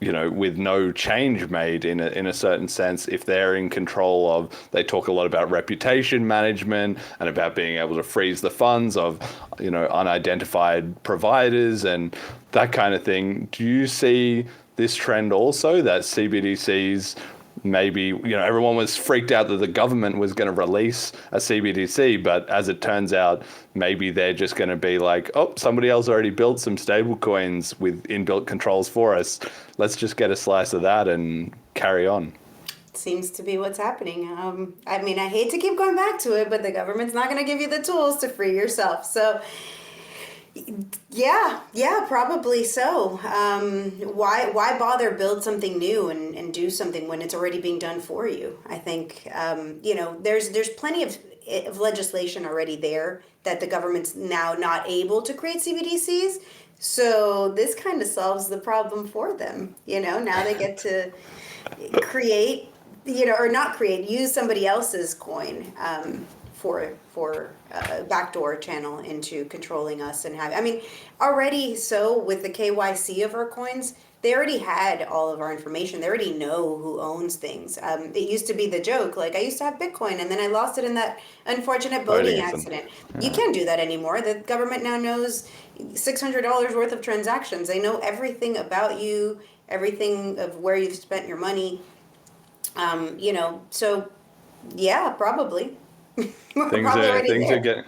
with no change made in a certain sense, if they're in control of. They talk a lot about reputation management and about being able to freeze the funds of, unidentified providers and that kind of thing. Do you see this trend also, that CBDCs? Maybe, everyone was freaked out that the government was going to release a CBDC, but as it turns out, maybe they're just going to be like, oh, somebody else already built some stable coins with inbuilt controls for us. Let's just get a slice of that and carry on. Seems to be what's happening. I hate to keep going back to it, but the government's not going to give you the tools to free yourself. So yeah, probably so. Why bother build something new and do something when it's already being done for you? I think, there's plenty of legislation already there that the government's now not able to create CBDCs. So this kind of solves the problem for them. Now they get to create, or not create, use somebody else's coin for a backdoor channel into controlling us and already so with the KYC of our coins, they already had all of our information. They already know who owns things. It used to be the joke, like I used to have Bitcoin and then I lost it in that unfortunate boating accident. You can't do that anymore. The government now knows $600 worth of transactions. They know everything about you, everything of where you've spent your money. So yeah, probably. Things are getting.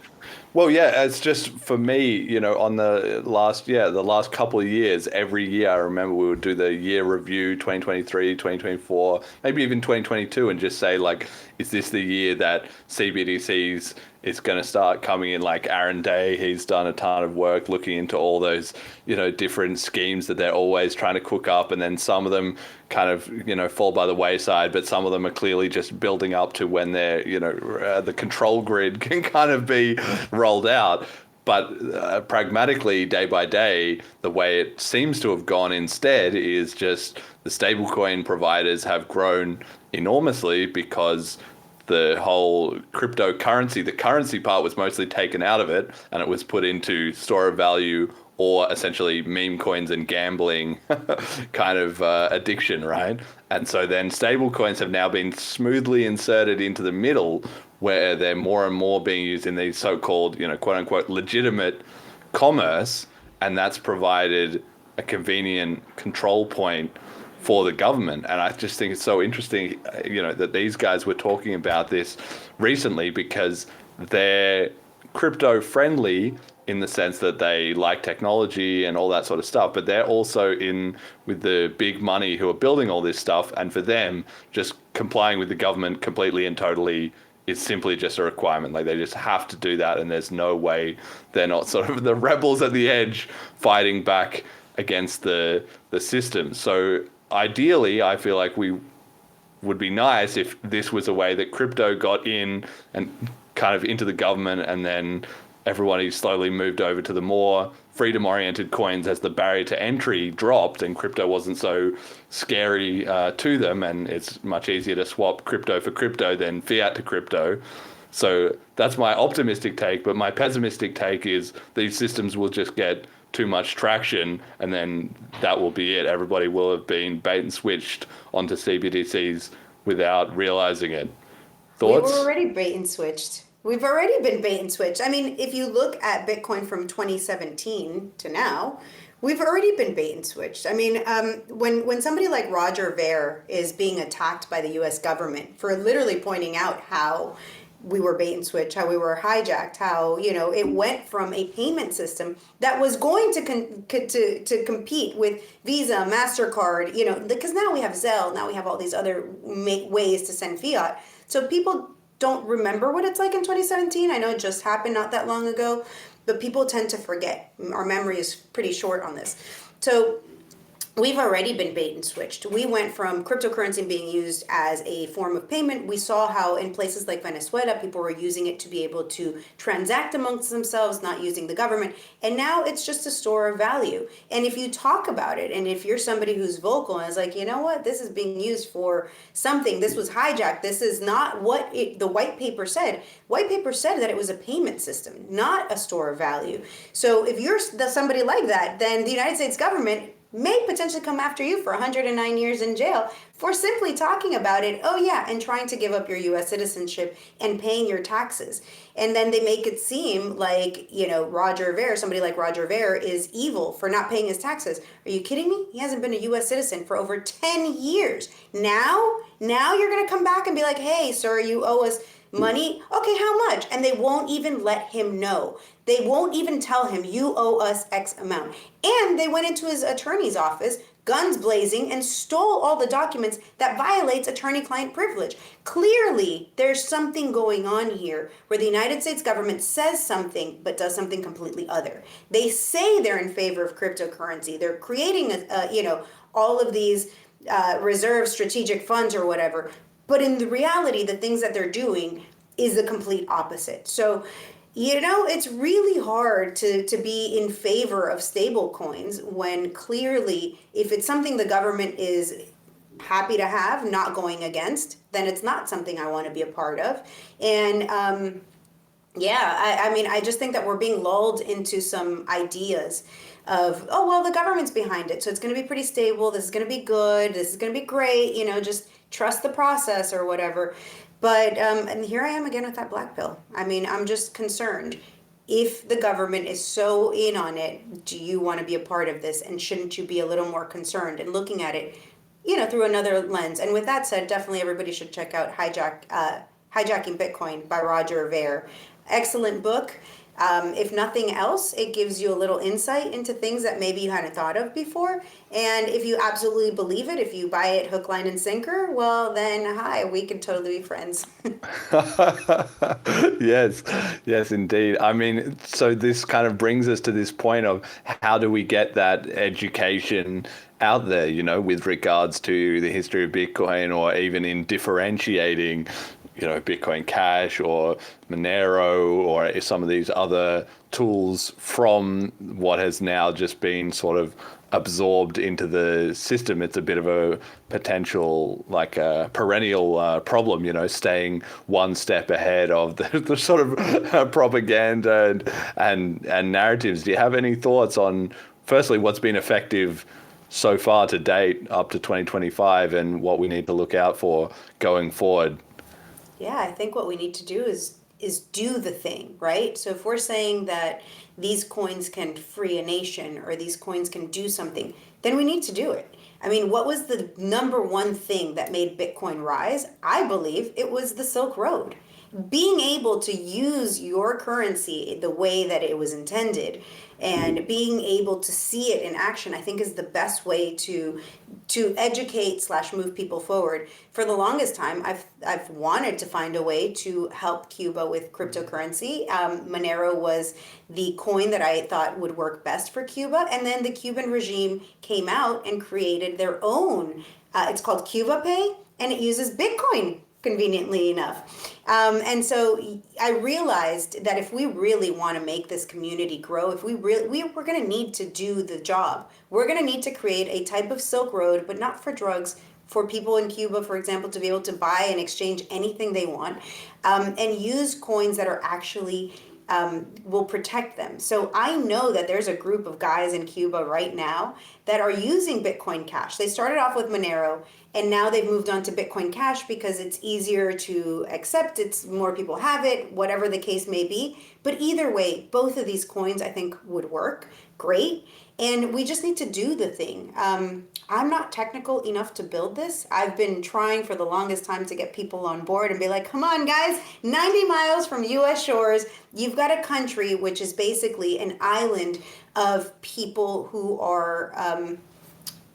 Well, yeah, it's just for me, on the last couple of years, every year I remember we would do the year review, 2023, 2024, maybe even 2022, and just say, like, is this the year that CBDCs is going to start coming in? Like Aaron Day, he's done a ton of work looking into all those, different schemes that they're always trying to cook up, and then some of them kind of, fall by the wayside, but some of them are clearly just building up to when they're, the control grid can kind of be rolled out. But pragmatically, day by day, the way it seems to have gone instead is just the stablecoin providers have grown enormously because the whole cryptocurrency, the currency part was mostly taken out of it and it was put into store of value or essentially meme coins and gambling kind of addiction, right? And so then stable coins have now been smoothly inserted into the middle where they're more and more being used in these so-called, quote unquote, legitimate commerce. And that's provided a convenient control point for the government. And I just think it's so interesting, that these guys were talking about this recently because they're crypto friendly in the sense that they like technology and all that sort of stuff, but they're also in with the big money who are building all this stuff. And for them, just complying with the government completely and totally is simply just a requirement. Like they just have to do that. And there's no way they're not sort of the rebels at the edge fighting back against the system. So ideally, I feel like we would be nice if this was a way that crypto got in and kind of into the government, and then everybody slowly moved over to the more freedom-oriented coins as the barrier to entry dropped and crypto wasn't so scary to them, and it's much easier to swap crypto for crypto than fiat to crypto. So that's my optimistic take, but my pessimistic take is these systems will just get too much traction, and then that will be it. Everybody will have been bait and switched onto CBDCs without realizing it. Thoughts? We were already bait and switched. We've already been bait and switched. I mean, if you look at Bitcoin from 2017 to now, we've already been bait and switched. I mean, when somebody like Roger Ver is being attacked by the U.S. government for literally pointing out how we were bait and switch, how we were hijacked, how, you know, it went from a payment system that was going to compete with Visa, MasterCard, you know, because now we have Zelle, now we have all these other ways to send fiat. So people don't remember what it's like in 2017. I know it just happened not that long ago, but people tend to forget. Our memory is pretty short on this. So we've already been bait and switched. We went from cryptocurrency being used as a form of payment. We saw how in places like Venezuela, people were using it to be able to transact amongst themselves, not using the government. And now it's just a store of value. And if you talk about it, and if you're somebody who's vocal and is like, you know what, this is being used for something, this was hijacked, this is not what the white paper said. White paper said that it was a payment system, not a store of value. So if you're somebody like that, then the United States government may potentially come after you for 109 years in jail for simply talking about it, oh yeah, and trying to give up your U.S. citizenship and paying your taxes. And then they make it seem like, you know, Roger Ver, somebody like Roger Ver, is evil for not paying his taxes. Are you kidding me? He hasn't been a U.S. citizen for over 10 years. Now you're going to come back and be like, hey, sir, you owe us money? Okay, how much? And they won't even let him know. They won't even tell him, you owe us X amount. And they went into his attorney's office, guns blazing, and stole all the documents that violates attorney-client privilege. Clearly, there's something going on here where the United States government says something but does something completely other. They say they're in favor of cryptocurrency. They're creating, all of these reserve strategic funds or whatever. But in the reality, the things that they're doing is the complete opposite. So, you know, it's really hard to be in favor of stable coins when clearly, if it's something the government is happy to have, not going against, then it's not something I want to be a part of. And I mean, I just think that we're being lulled into some ideas of, oh, well, the government's behind it, so it's going to be pretty stable, this is going to be good, this is going to be great, you know, just trust the process or whatever. But, and here I am again with that black pill. I mean, I'm just concerned. If the government is so in on it, do you want to be a part of this? And shouldn't you be a little more concerned and looking at it, you know, through another lens? And with that said, definitely everybody should check out Hijacking Bitcoin by Roger Ver. Excellent book. If nothing else, it gives you a little insight into things that maybe you hadn't thought of before. And if you absolutely believe it, if you buy it hook, line, and sinker, well, then hi, we could totally be friends. Yes, indeed. I mean, so this kind of brings us to this point of how do we get that education out there, you know, with regards to the history of Bitcoin, or even in differentiating, you know, Bitcoin Cash or Monero or some of these other tools from what has now just been sort of absorbed into the system. It's a bit of a potential, like a perennial problem, you know, staying one step ahead of the sort of propaganda and narratives. Do you have any thoughts on, firstly, what's been effective so far to date up to 2025 and what we need to look out for going forward? Yeah, I think what we need to do is do the thing, right? So if we're saying that these coins can free a nation or these coins can do something, then we need to do it. I mean, what was the number one thing that made Bitcoin rise? I believe it was the Silk Road. Being able to use your currency the way that it was intended and being able to see it in action, I think, is the best way to educate / move people forward. For the longest time, I've wanted to find a way to help Cuba with cryptocurrency. Monero was the coin that I thought would work best for Cuba, and then the Cuban regime came out and created their own. It's called Cuba Pay, and it uses Bitcoin conveniently enough. And so I realized that if we really want to make this community grow, if we're going to need to do the job. We're going to need to create a type of Silk Road, but not for drugs, for people in Cuba, for example, to be able to buy and exchange anything they want, and use coins that are actually will protect them. So I know that there's a group of guys in Cuba right now that are using Bitcoin Cash. They started off with Monero, and now they've moved on to Bitcoin Cash because it's easier to accept, it's more people have it, whatever the case may be. But either way, both of these coins I think would work great. And we just need to do the thing. I'm not technical enough to build this. I've been trying for the longest time to get people on board and be like, come on, guys, 90 miles from US shores, you've got a country which is basically an island of people who are,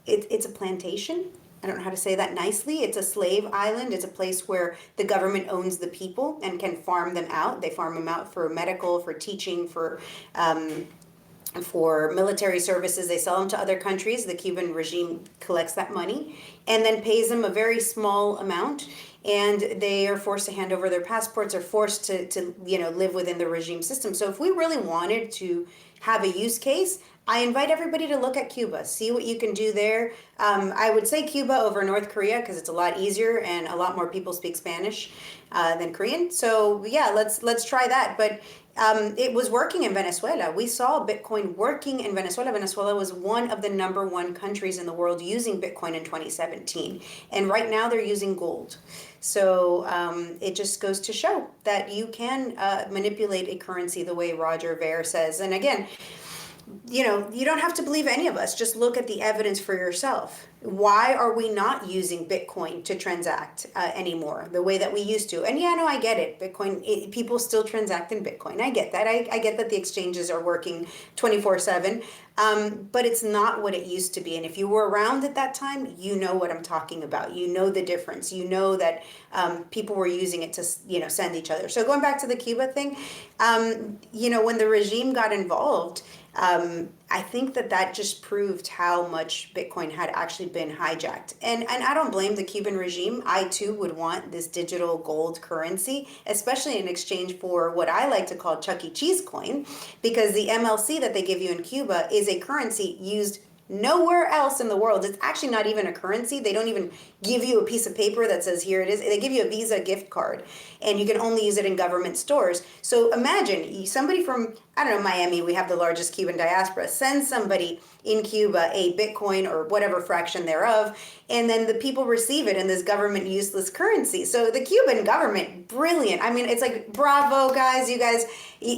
it's a plantation. I don't know how to say that nicely. It's a slave island. It's a place where the government owns the people and can farm them out. They farm them out for medical, for teaching, for military services. They sell them to other countries. The Cuban regime collects that money and then pays them a very small amount, and they are forced to hand over their passports, or forced to live within the regime system. So if we really wanted to have a use case, I invite everybody to look at Cuba, see what you can do there. I would say Cuba over North Korea because it's a lot easier and a lot more people speak Spanish than Korean. So yeah, let's try that. But it was working in Venezuela. We saw Bitcoin working in Venezuela. Venezuela was one of the #1 countries in the world using Bitcoin in 2017. And right now they're using gold. So it just goes to show that you can manipulate a currency the way Roger Ver says. And again, you don't have to believe any of us. Just look at the evidence for yourself. Why are we not using Bitcoin to transact anymore the way that we used to? And yeah, no, I get it. Bitcoin, people still transact in Bitcoin. I get that. I get that the exchanges are working 24/7, but it's not what it used to be. And if you were around at that time, you know what I'm talking about. You know the difference. You know that people were using it to, send each other. So going back to the Cuba thing, when the regime got involved, I think that just proved how much Bitcoin had actually been hijacked. And I don't blame the Cuban regime. I too would want this digital gold currency, especially in exchange for what I like to call Chuck E. Cheese coin, because the MLC that they give you in Cuba is a currency used nowhere else in the world. It's actually not even a currency. They don't even give you a piece of paper that says, here it is. They give you a Visa gift card, and you can only use it in government stores. So imagine somebody from, Miami, we have the largest Cuban diaspora, send somebody in Cuba a Bitcoin or whatever fraction thereof, and then the people receive it in this government useless currency. So the Cuban government, brilliant. I mean, it's like, bravo, guys. You guys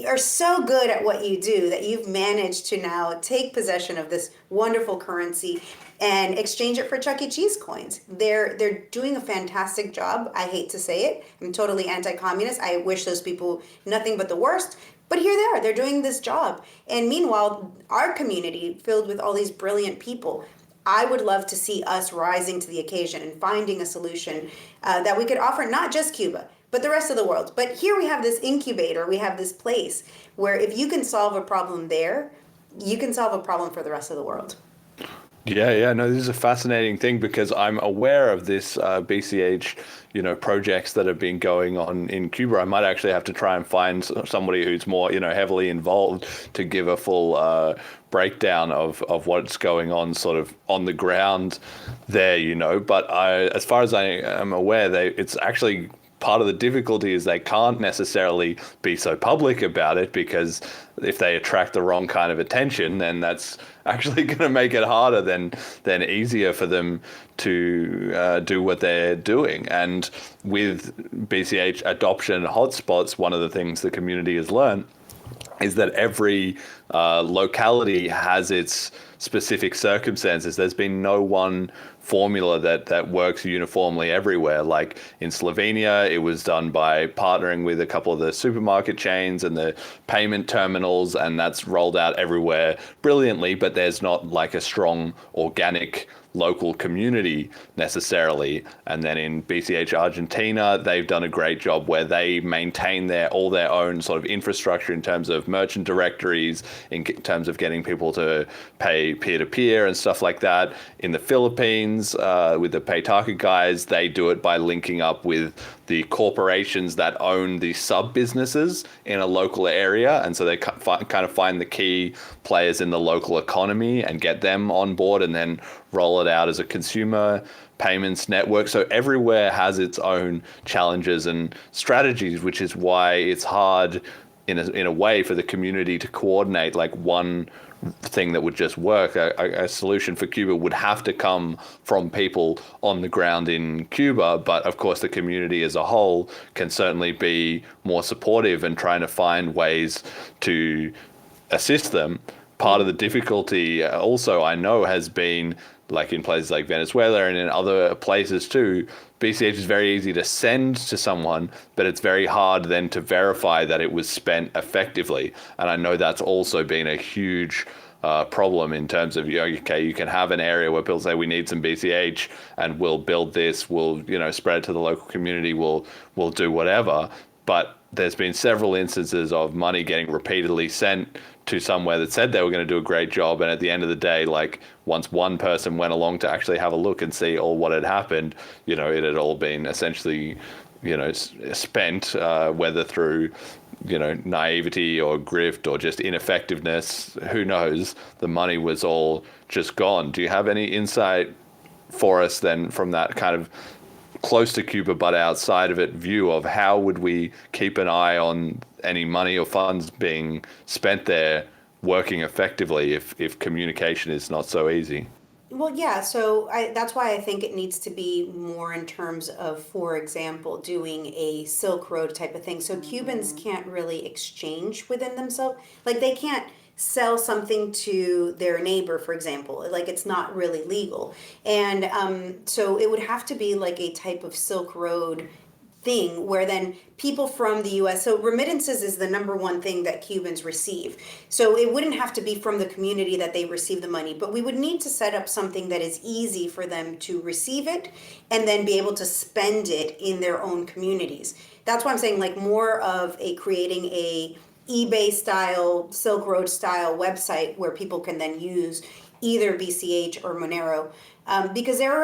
are so good at what you do that you've managed to now take possession of this wonderful currency and exchange it for Chuck E. Cheese coins. They're doing a fantastic job. I hate to say it. I'm totally anti-communist. I wish those people nothing but the worst. But here they are. They're doing this job. And meanwhile, our community filled with all these brilliant people, I would love to see us rising to the occasion and finding a solution that we could offer not just Cuba, but the rest of the world. But here we have this incubator. We have this place where if you can solve a problem there, you can solve a problem for the rest of the world. Yeah, no, this is a fascinating thing because I'm aware of this BCH, projects that have been going on in Cuba. I might actually have to try and find somebody who's more, heavily involved to give a full breakdown of what's going on sort of on the ground there, But as far as I am aware, it's actually part of the difficulty is they can't necessarily be so public about it, because if they attract the wrong kind of attention, then that's actually going to make it harder than easier for them to do what they're doing. And with BCH adoption hotspots, one of the things the community has learned is that every locality has its specific circumstances. There's been no one formula that works uniformly everywhere. Like in Slovenia, it was done by partnering with a couple of the supermarket chains and the payment terminals, and that's rolled out everywhere brilliantly, but there's not like a strong organic local community necessarily. And then in BCH Argentina, they've done a great job where they maintain all their own sort of infrastructure in terms of merchant directories, in terms of getting people to pay be peer-to-peer and stuff like that. In the Philippines, with the Paytaka guys, they do it by linking up with the corporations that own the sub-businesses in a local area. And so they kind of find the key players in the local economy and get them on board and then roll it out as a consumer payments network. So everywhere has its own challenges and strategies, which is why it's hard in a way for the community to coordinate like one thing that would just work. A solution for Cuba would have to come from people on the ground in Cuba, but of course the community as a whole can certainly be more supportive and trying to find ways to assist them. Part of the difficulty also, I know, has been like in places like Venezuela and in other places too, BCH is very easy to send to someone, but it's very hard then to verify that it was spent effectively. And I know that's also been a huge problem in terms of, okay, you can have an area where people say we need some BCH and we'll build this, we'll, spread it to the local community, we'll do whatever. But there's been several instances of money getting repeatedly sent to somewhere that said they were going to do a great job, and at the end of the day, like once one person went along to actually have a look and see all what had happened, it had all been essentially, spent, whether through, naivety or grift or just ineffectiveness, who knows, the money was all just gone. Do you have any insight for us then from that kind of close to Cuba but outside of it view of how would we keep an eye on any money or funds being spent there working effectively if communication is not so easy? Well, yeah, so that's why I think it needs to be more in terms of, for example, doing a Silk Road type of thing. So Cubans can't really exchange within themselves. Like they can't sell something to their neighbor, for example. Like it's not really legal. And so it would have to be like a type of Silk Road thing where then people from the US, so remittances is the number one thing that Cubans receive. So it wouldn't have to be from the community that they receive the money, but we would need to set up something that is easy for them to receive it and then be able to spend it in their own communities. That's why I'm saying like more of creating a eBay style, Silk Road style website where people can then use either BCH or Monero, because they are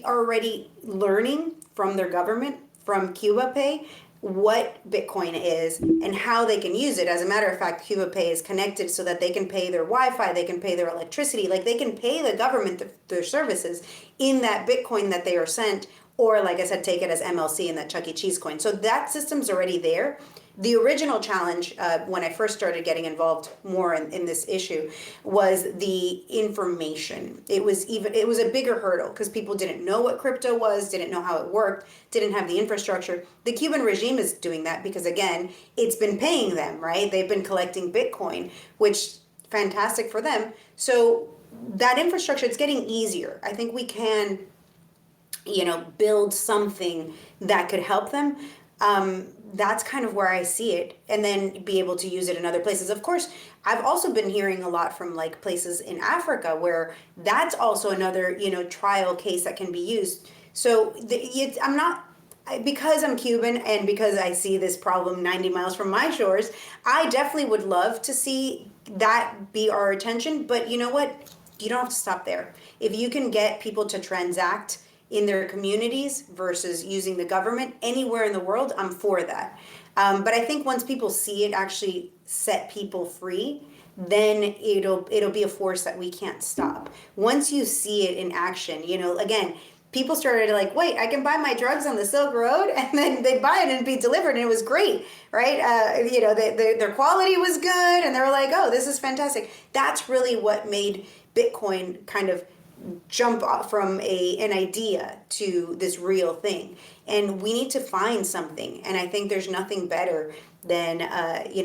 already learning from their government, from Cuba Pay, what Bitcoin is and how they can use it. As a matter of fact, Cuba Pay is connected so that they can pay their Wi-Fi, they can pay their electricity, like they can pay the government their services in that Bitcoin that they are sent, or like I said, take it as MLC in that Chuck E. Cheese coin. So that system's already there. The original challenge when I first started getting involved more in this issue was the information. It was a bigger hurdle because people didn't know what crypto was, didn't know how it worked, didn't have the infrastructure. The Cuban regime is doing that because, again, it's been paying them, right? They've been collecting Bitcoin, which fantastic for them. So that infrastructure, it's getting easier. I think we can, build something that could help them. That's kind of where I see it, and then be able to use it in other places. Of course, I've also been hearing a lot from like places in Africa where that's also another, trial case that can be used. So because I'm Cuban and because I see this problem 90 miles from my shores, I definitely would love to see that be our attention. But you know what? You don't have to stop there. If you can get people to transact in their communities versus using the government anywhere in the world, I'm for that. But I think once people see it actually set people free, then it'll be a force that we can't stop. Once you see it in action, again, people started like, wait, I can buy my drugs on the Silk Road, and then they'd buy it and be delivered, and it was great, right? Their quality was good, and they were like, oh, this is fantastic. That's really what made Bitcoin kind of jump off from an idea to this real thing. And we need to find something. And I think there's nothing better than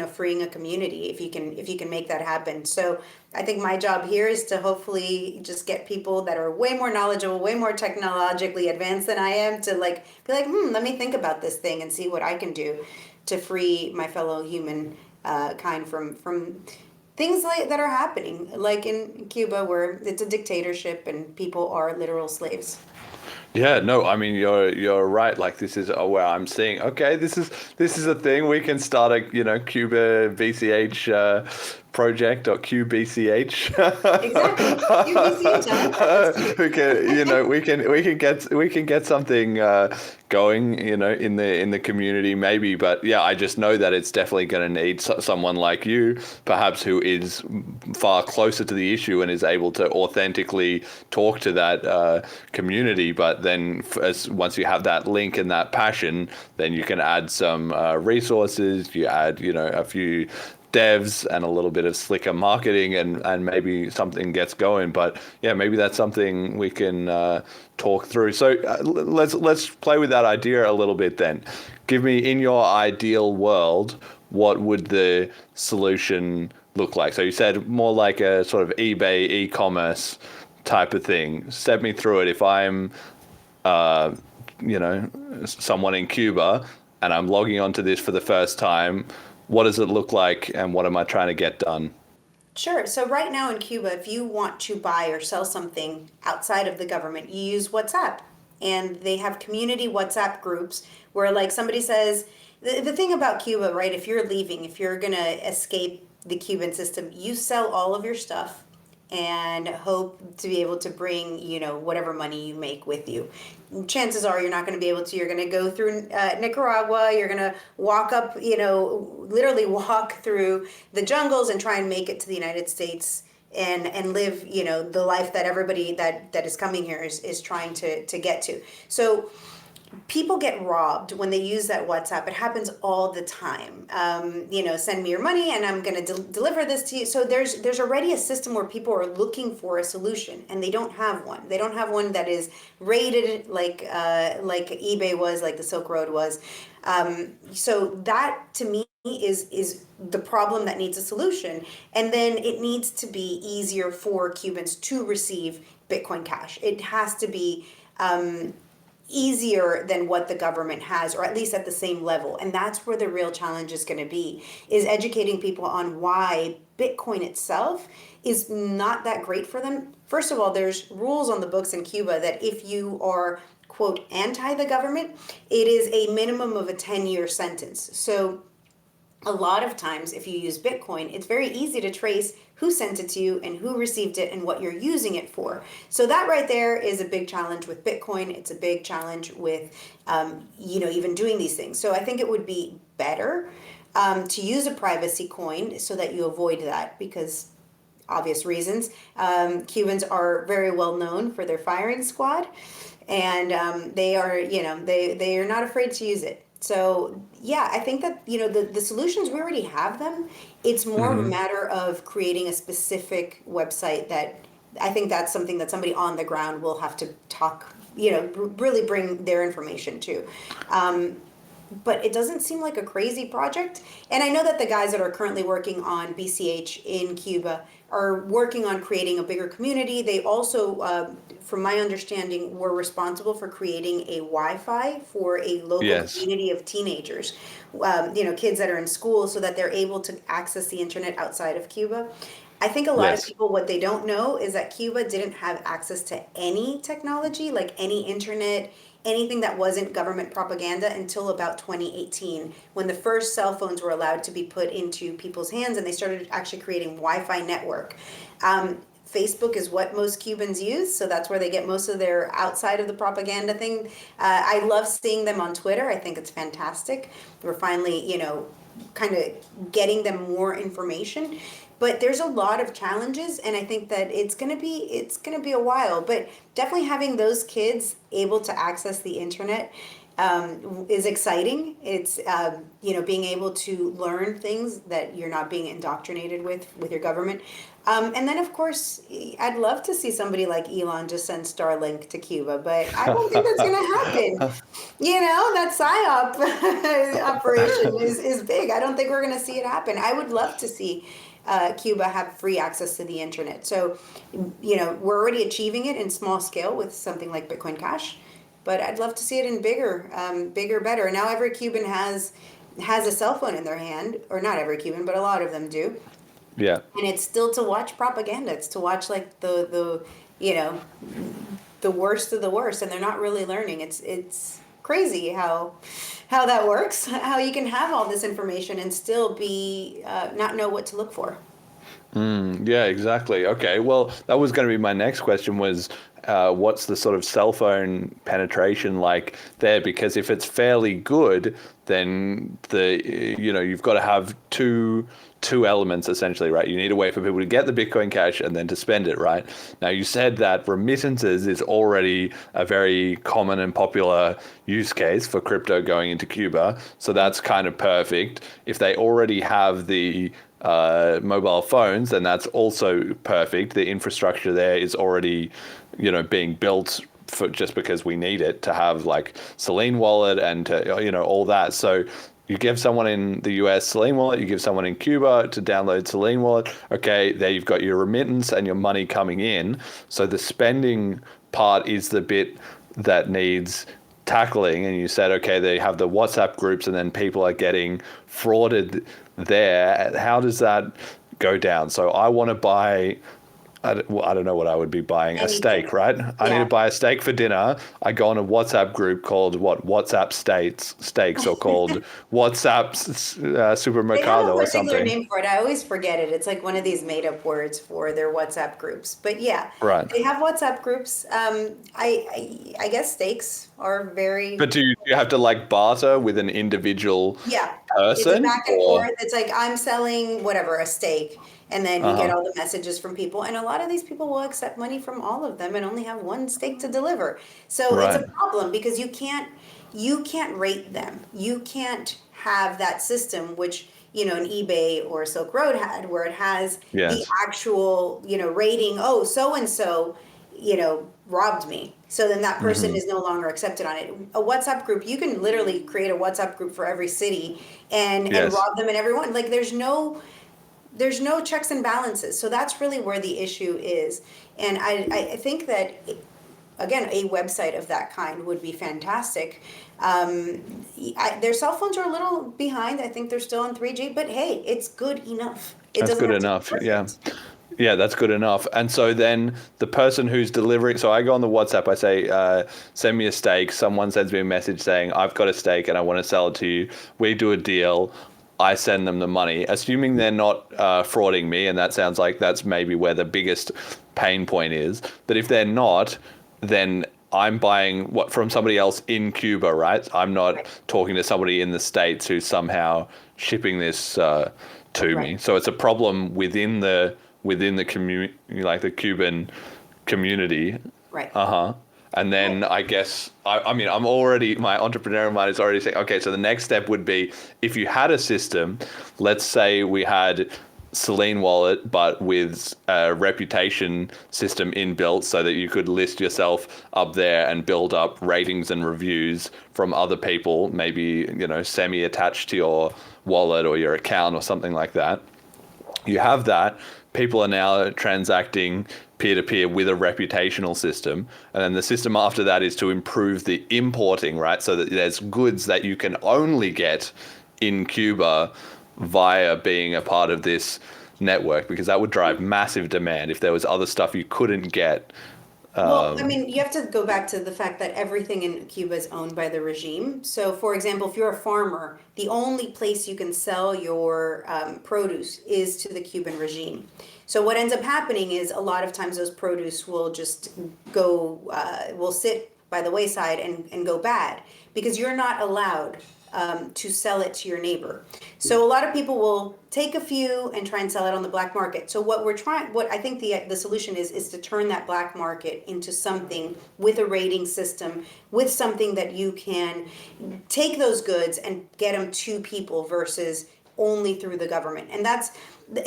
freeing a community if you can make that happen. So I think my job here is to hopefully just get people that are way more knowledgeable, way more technologically advanced than I am to be like, let me think about this thing and see what I can do to free my fellow human kind from things that are happening, like in Cuba, where it's a dictatorship and people are literal slaves. Yeah, no, I mean you're right. Like this is where I'm seeing. Okay, this is a thing. We can start a Cuba BCH project.qbch. Exactly. QBCH. we can get something going, in the community maybe. But yeah, I just know that it's definitely going to need someone like you, perhaps, who is far closer to the issue and is able to authentically talk to that community. But then once you have that link and that passion, then you can add some resources. You add, a few devs and a little bit of slicker marketing, and maybe something gets going. But yeah, maybe that's something we can talk through. So let's play with that idea a little bit then. Give me, in your ideal world, what would the solution look like? So you said more like a sort of eBay e-commerce type of thing. Step me through it. If I'm someone in Cuba and I'm logging onto this for the first time, what does it look like, and what am I trying to get done? Sure. So right now in Cuba, if you want to buy or sell something outside of the government, you use WhatsApp. And they have community WhatsApp groups where, like, somebody says, the thing about Cuba, right, if you're leaving, if you're going to escape the Cuban system, you sell all of your stuff and hope to be able to bring, whatever money you make with you. Chances are you're not going to be able to. You're going to go through Nicaragua. You're going to walk up, literally walk through the jungles and try and make it to the United States and live, the life that everybody that is coming here is trying to get to. So people get robbed when they use that WhatsApp. It happens all the time. Send me your money and I'm going to deliver this to you. So there's already a system where people are looking for a solution and they don't have one. They don't have one that is rated like eBay was, like the Silk Road was. So that to me is the problem that needs a solution. And then it needs to be easier for Cubans to receive Bitcoin Cash. It has to be easier than what the government has, or at least at the same level. And that's where the real challenge is going to be, is educating people on why Bitcoin itself is not that great for them. First of all, there's rules on the books in Cuba that if you are, quote, anti the government, it is a minimum of a 10-year sentence. So a lot of times, if you use Bitcoin, it's very easy to trace who sent it to you and who received it and what you're using it for. So that right there is a big challenge with Bitcoin. It's a big challenge with, even doing these things. So I think it would be better to use a privacy coin so that you avoid that, because obvious reasons. Cubans are very well known for their firing squad, and they are, they are not afraid to use it. So yeah, I think that, the solutions, we already have them. It's more of a matter of creating a specific website that I think that's something that somebody on the ground will have to talk, really bring their information to. But it doesn't seem like a crazy project. And I know that the guys that are currently working on BCH in Cuba are working on creating a bigger community. They also, from my understanding, were responsible for creating a Wi-Fi for a local community of teenagers, kids that are in school, so that they're able to access the internet outside of Cuba. I think a lot of people, what they don't know is that Cuba didn't have access to any technology, like any internet, anything that wasn't government propaganda, until about 2018, when the first cell phones were allowed to be put into people's hands and they started actually creating Wi-Fi network. Facebook is what most Cubans use, so that's where they get most of their outside of the propaganda thing. I love seeing them on Twitter. I think it's fantastic. We're finally, kind of getting them more information. But there's a lot of challenges, and I think that it's gonna be a while. But definitely having those kids able to access the internet is exciting. It's being able to learn things that you're not being indoctrinated with your government. And then, of course, I'd love to see somebody like Elon just send Starlink to Cuba, but I don't think that's going to happen. That PSYOP operation is big. I don't think we're going to see it happen. I would love to see Cuba have free access to the internet. So, we're already achieving it in small scale with something like Bitcoin Cash, but I'd love to see it in bigger, better. Now every Cuban has a cell phone in their hand, or not every Cuban, but a lot of them do. Yeah. And it's still to watch propaganda. It's to watch like the worst of the worst, and they're not really learning. It's crazy how that works, how you can have all this information and still be not know what to look for. Yeah, exactly. Okay, well, that was going to be my next question was what's the sort of cell phone penetration like there? Because if it's fairly good, then you've got to have two elements essentially, right? You need a way for people to get the Bitcoin Cash and then to spend it, right? Now, you said that remittances is already a very common and popular use case for crypto going into Cuba. So that's kind of perfect. If they already have the mobile phones, then that's also perfect. The infrastructure there is already, being built for just because we need it to have like Selene Wallet and to, all that. So you give someone in the US Selene Wallet, you give someone in Cuba to download Selene Wallet. Okay, there you've got your remittance and your money coming in. So the spending part is the bit that needs tackling. And you said, okay, they have the WhatsApp groups and then people are getting frauded there. How does that go down? So I want to buy, I don't know what I would be buying, a steak, right? I need to buy a steak for dinner. I go on a WhatsApp group called WhatsApp Steaks or called WhatsApp Supermercado They have a or particular something. name for it. I always forget it. It's like one of these made up words for their WhatsApp groups. But yeah, Right. they have WhatsApp groups. I guess steaks are very. But do you have to like barter with an individual person? It's a back and or- forth. It's like I'm selling whatever, a steak. And then you get all the messages from people. And a lot of these people will accept money from all of them and only have one steak to deliver. So it's a problem because you can't rate them. You can't have that system, which, an eBay or Silk Road had, where it has the actual, rating, oh, so-and-so, robbed me. So then that person is no longer accepted on it. A WhatsApp group, you can literally create a WhatsApp group for every city and rob them in everyone. Like there's no checks and balances. So that's really where the issue is. And I think that, again, a website of that kind would be fantastic. Their cell phones are a little behind. I think they're still on 3G, but hey, it's good enough. That's good enough. Yeah. Yeah, that's good enough. And so then the person who's delivering, so I go on the WhatsApp, I say, send me a steak. Someone sends me a message saying, I've got a steak and I want to sell it to you. We do a deal. I send them the money, assuming they're not frauding me. And that sounds like that's maybe where the biggest pain point is. But if they're not, then I'm buying from somebody else in Cuba, right? I'm not talking to somebody in the States who's somehow shipping this to me. So it's a problem within the community, like the Cuban community. Right. And then I guess, I mean, my entrepreneurial mind is already saying, okay, so the next step would be if you had a system, let's say we had Selene Wallet, but with a reputation system inbuilt so that you could list yourself up there and build up ratings and reviews from other people, maybe, semi-attached to your wallet or your account or something like that. You have that. People are now transacting peer-to-peer with a reputational system. And then the system after that is to improve the importing, right? So that there's goods that you can only get in Cuba via being a part of this network, because that would drive massive demand if there was other stuff you couldn't get. Well, I mean, you have to go back to the fact that everything in Cuba is owned by the regime. So, for example, if you're a farmer, the only place you can sell your produce is to the Cuban regime. So what ends up happening is a lot of times those produce will just will sit by the wayside and go bad because you're not allowed to sell it to your neighbor. So a lot of people will take a few and try and sell it on the black market. So what I think the solution is to turn that black market into something with a rating system, with something that you can take those goods and get them to people versus only through the government. And that's, the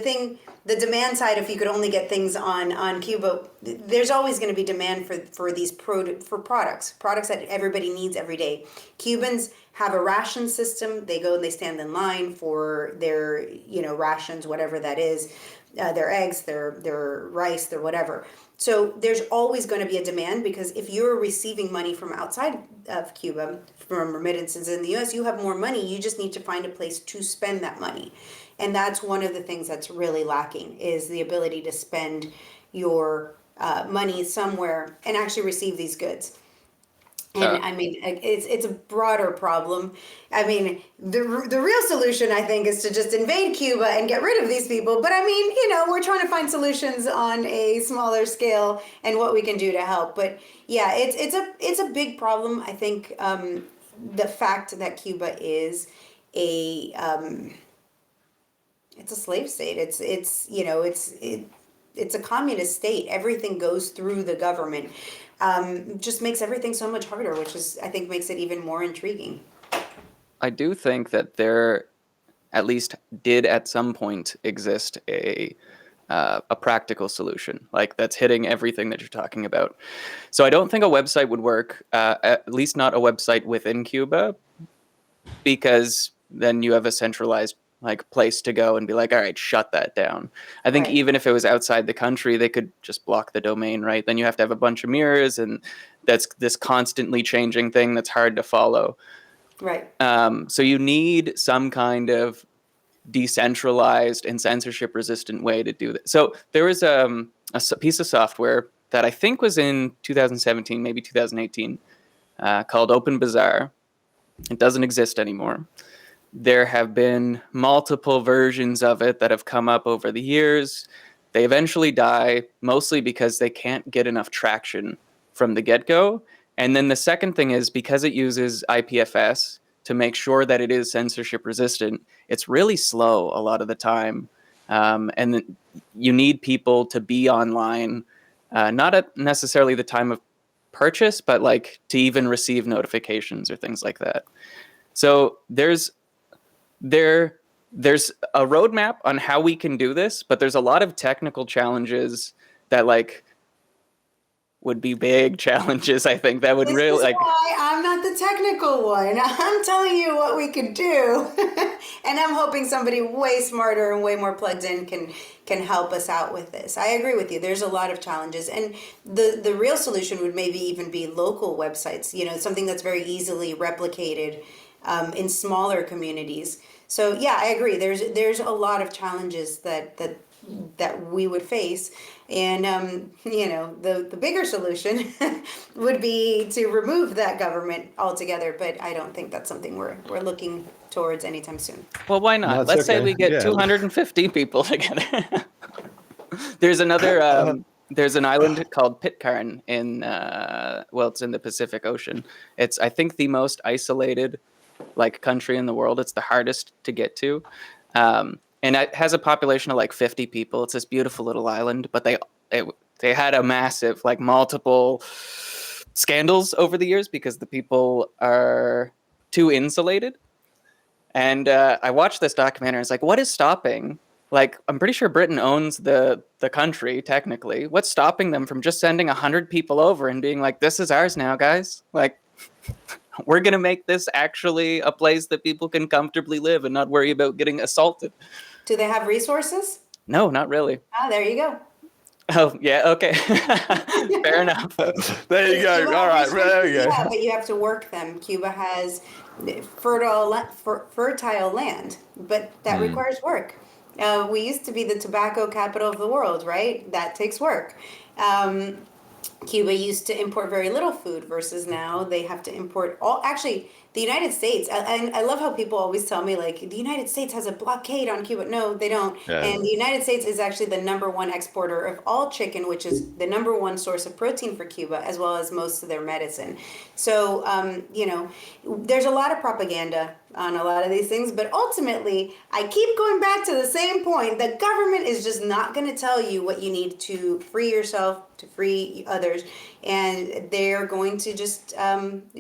thing, the demand side, if you could only get things on Cuba, there's always going to be demand for these products that everybody needs every day. Cubans have a ration system. They go and they stand in line for their, rations, whatever that is, their eggs, their rice, their whatever. So there's always going to be a demand because if you're receiving money from outside of Cuba, from remittances in the US, you have more money. You just need to find a place to spend that money. And that's one of the things that's really lacking is the ability to spend your money somewhere and actually receive these goods. And I mean, it's a broader problem. I mean, the real solution, I think, is to just invade Cuba and get rid of these people. But I mean, we're trying to find solutions on a smaller scale and what we can do to help. But yeah, it's a big problem. I think the fact that Cuba is it's a slave state. It's a communist state. Everything goes through the government. Just makes everything so much harder, which I think makes it even more intriguing. I do think that there, at least did at some point exist a practical solution, like that's hitting everything that you're talking about. So I don't think a website would work, at least not a website within Cuba, because then you have a centralized place to go and be like, all right, shut that down. I think even if it was outside the country, they could just block the domain, right? Then you have to have a bunch of mirrors, and that's this constantly changing thing that's hard to follow. Right. So you need some kind of decentralized and censorship resistant way to do that. So there was a piece of software that I think was in 2017, maybe 2018, called Open Bazaar. It doesn't exist anymore. There have been multiple versions of it that have come up over the years. They eventually die, mostly because they can't get enough traction from the get-go. And then the second thing is, because it uses IPFS to make sure that it is censorship resistant, it's really slow a lot of the time. And you need people to be online, not at necessarily the time of purchase, but to even receive notifications or things like that. So there's a roadmap on how we can do this, but there's a lot of technical challenges that would be big challenges. I think that would this really is why I'm not the technical one. I'm telling you what we could do, and I'm hoping somebody way smarter and way more plugged in can help us out with this. I agree with you. There's a lot of challenges, and the real solution would maybe even be local websites. Something that's very easily replicated in smaller communities. So yeah, I agree. There's a lot of challenges that we would face, and the bigger solution would be to remove that government altogether. But I don't think that's something we're looking towards anytime soon. Well, why not? Let's say we get 250 people together. There's another. There's an island called Pitcairn in it's in the Pacific Ocean. It's, I think, the most isolated country in the world. It's the hardest to get to, and it has a population of 50 people. It's this beautiful little island, but they had a massive multiple scandals over the years because the people are too insulated. And I watched this documentary, and it's what is stopping? I'm pretty sure Britain owns the country technically. What's stopping them from just sending 100 people over and being this is ours now, guys? We're going to make this actually a place that people can comfortably live and not worry about getting assaulted. Do they have resources? No, not really. Ah, there you go. Oh, yeah, okay. Fair enough. There you go. All right, there you go. Yeah, but you have to work them. Cuba has fertile land, but that requires work. We used to be the tobacco capital of the world, right? That takes work. Cuba used to import very little food versus now they have to import actually, the United States, and I love how people always tell me the United States has a blockade on Cuba. No, they don't. Yeah. And the United States is actually the #1 exporter of all chicken, which is the #1 source of protein for Cuba, as well as most of their medicine. So, there's a lot of propaganda on a lot of these things, but ultimately, I keep going back to the same point. The government is just not going to tell you what you need to free yourself, to free others, and they're going to just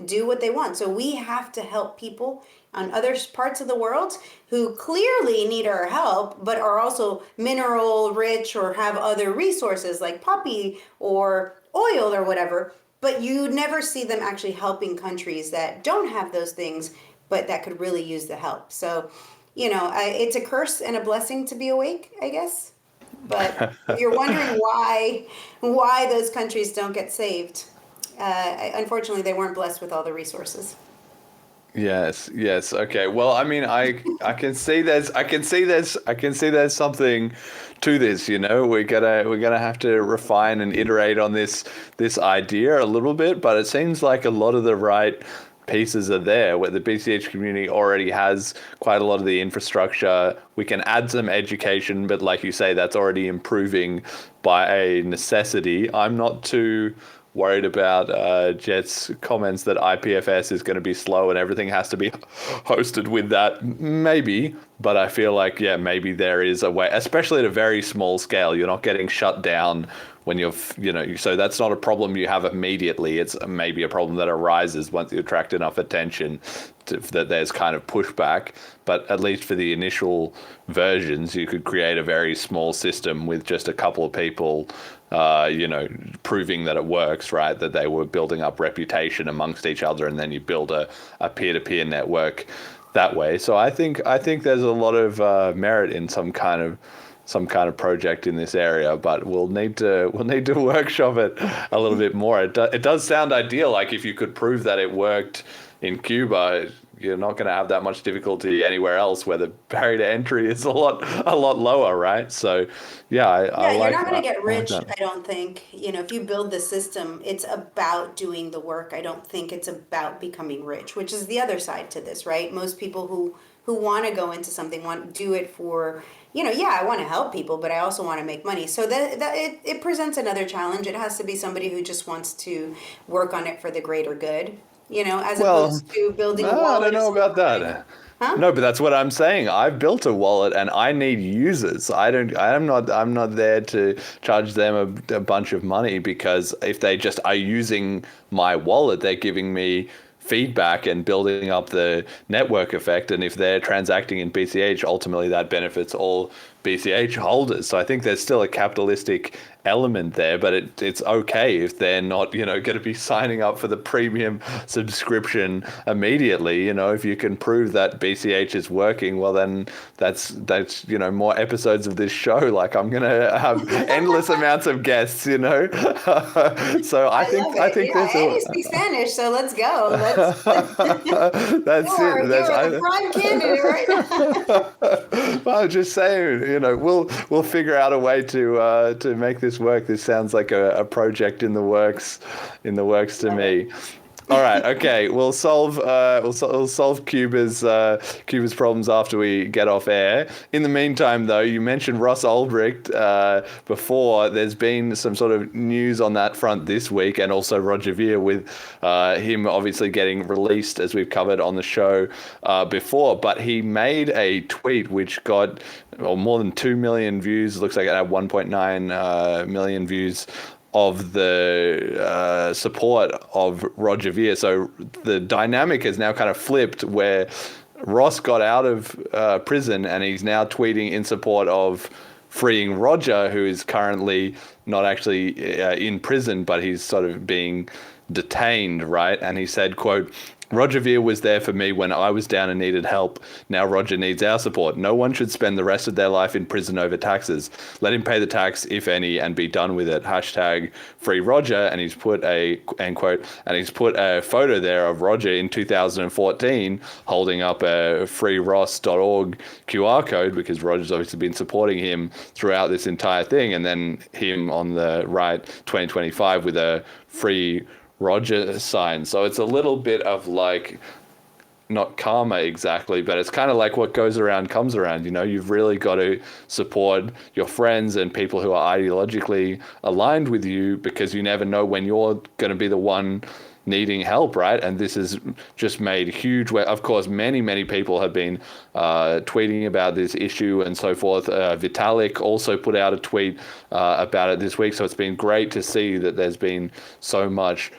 do what they want. So we have to help people on other parts of the world who clearly need our help, but are also mineral rich or have other resources like poppy or oil or whatever. But you never see them actually helping countries that don't have those things, but that could really use the help. So, it's a curse and a blessing to be awake, I guess. But if you're wondering why those countries don't get saved, unfortunately, they weren't blessed with all the resources. Yes. Okay. Well, I mean, I can see there's something to this. We're gonna have to refine and iterate on this idea a little bit, but it seems like a lot of the right pieces are there, where the BCH community already has quite a lot of the infrastructure. We can add some education, but like you say, that's already improving by a necessity. I'm not too worried about Jet's comments that IPFS is going to be slow and everything has to be hosted with that. Maybe, but I feel like, maybe there is a way, especially at a very small scale. You're not getting shut down when so that's not a problem you have immediately. It's maybe a problem that arises once you attract enough attention that there's kind of pushback. But at least for the initial versions, you could create a very small system with just a couple of people, proving that it works, right? That they were building up reputation amongst each other, and then you build a peer-to-peer network that way. So I think there's a lot of merit in some kind of project in this area, but we'll need to workshop it a little bit more. It does sound ideal. Like if you could prove that it worked in Cuba, you're not going to have that much difficulty anywhere else where the barrier to entry is a lot lower, right? So, I you're like not going to get rich. I don't think. If you build the system, it's about doing the work. I don't think it's about becoming rich, which is the other side to this, right? Most people who want to go into something want to do it for, I want to help people, but I also want to make money. So that it presents another challenge. It has to be somebody who just wants to work on it for the greater good, as opposed to building a wallet. I don't know about that. Huh? No, but that's what I'm saying. I've built a wallet and I need users. I'm not there to charge them a bunch of money, because if they just are using my wallet, they're giving me feedback and building up the network effect. And if they're transacting in BCH, ultimately that benefits all BCH holders. So I think there's still a capitalistic element there, but it's okay if they're not, going to be signing up for the premium subscription immediately. If you can prove that BCH is working, well, then that's more episodes of this show. Like I'm going to have endless amounts of guests, So I think there's you speak Spanish, so let's go. That's it. You're a prime candidate right now. Well, I'm just saying, we'll figure out a way to make this work. This sounds like a project in the works to me. All right. Okay. We'll solve Cuba's problems after we get off air. In the meantime, though, you mentioned Ross Ulbricht before. There's been some sort of news on that front this week, and also Roger Ver with him obviously getting released, as we've covered on the show before. But he made a tweet which got more than 2 million views. It looks like it had 1.9 million views of the support of Roger Ver. So the dynamic has now kind of flipped, where Ross got out of prison and he's now tweeting in support of freeing Roger, who is currently not actually in prison, but he's sort of being detained, right? And he said, quote, "Roger Ver was there for me when I was down and needed help. Now Roger needs our support. No one should spend the rest of their life in prison over taxes. Let him pay the tax, if any, and be done with it. Hashtag free Roger." And he's put a, end quote, and he's put a photo there of Roger in 2014 holding up a freeross.org QR code, because Roger's obviously been supporting him throughout this entire thing. And then him on the right, 2025, with a free Roger sign. So it's a little bit of like, not karma exactly, but it's kind of like what goes around comes around. You've really got to support your friends and people who are ideologically aligned with you, because you never know when you're going to be the one needing help, right? And this has just made huge, of course, many people have been tweeting about this issue and so forth. Vitalik also put out a tweet about it this week. So it's been great to see that there's been so much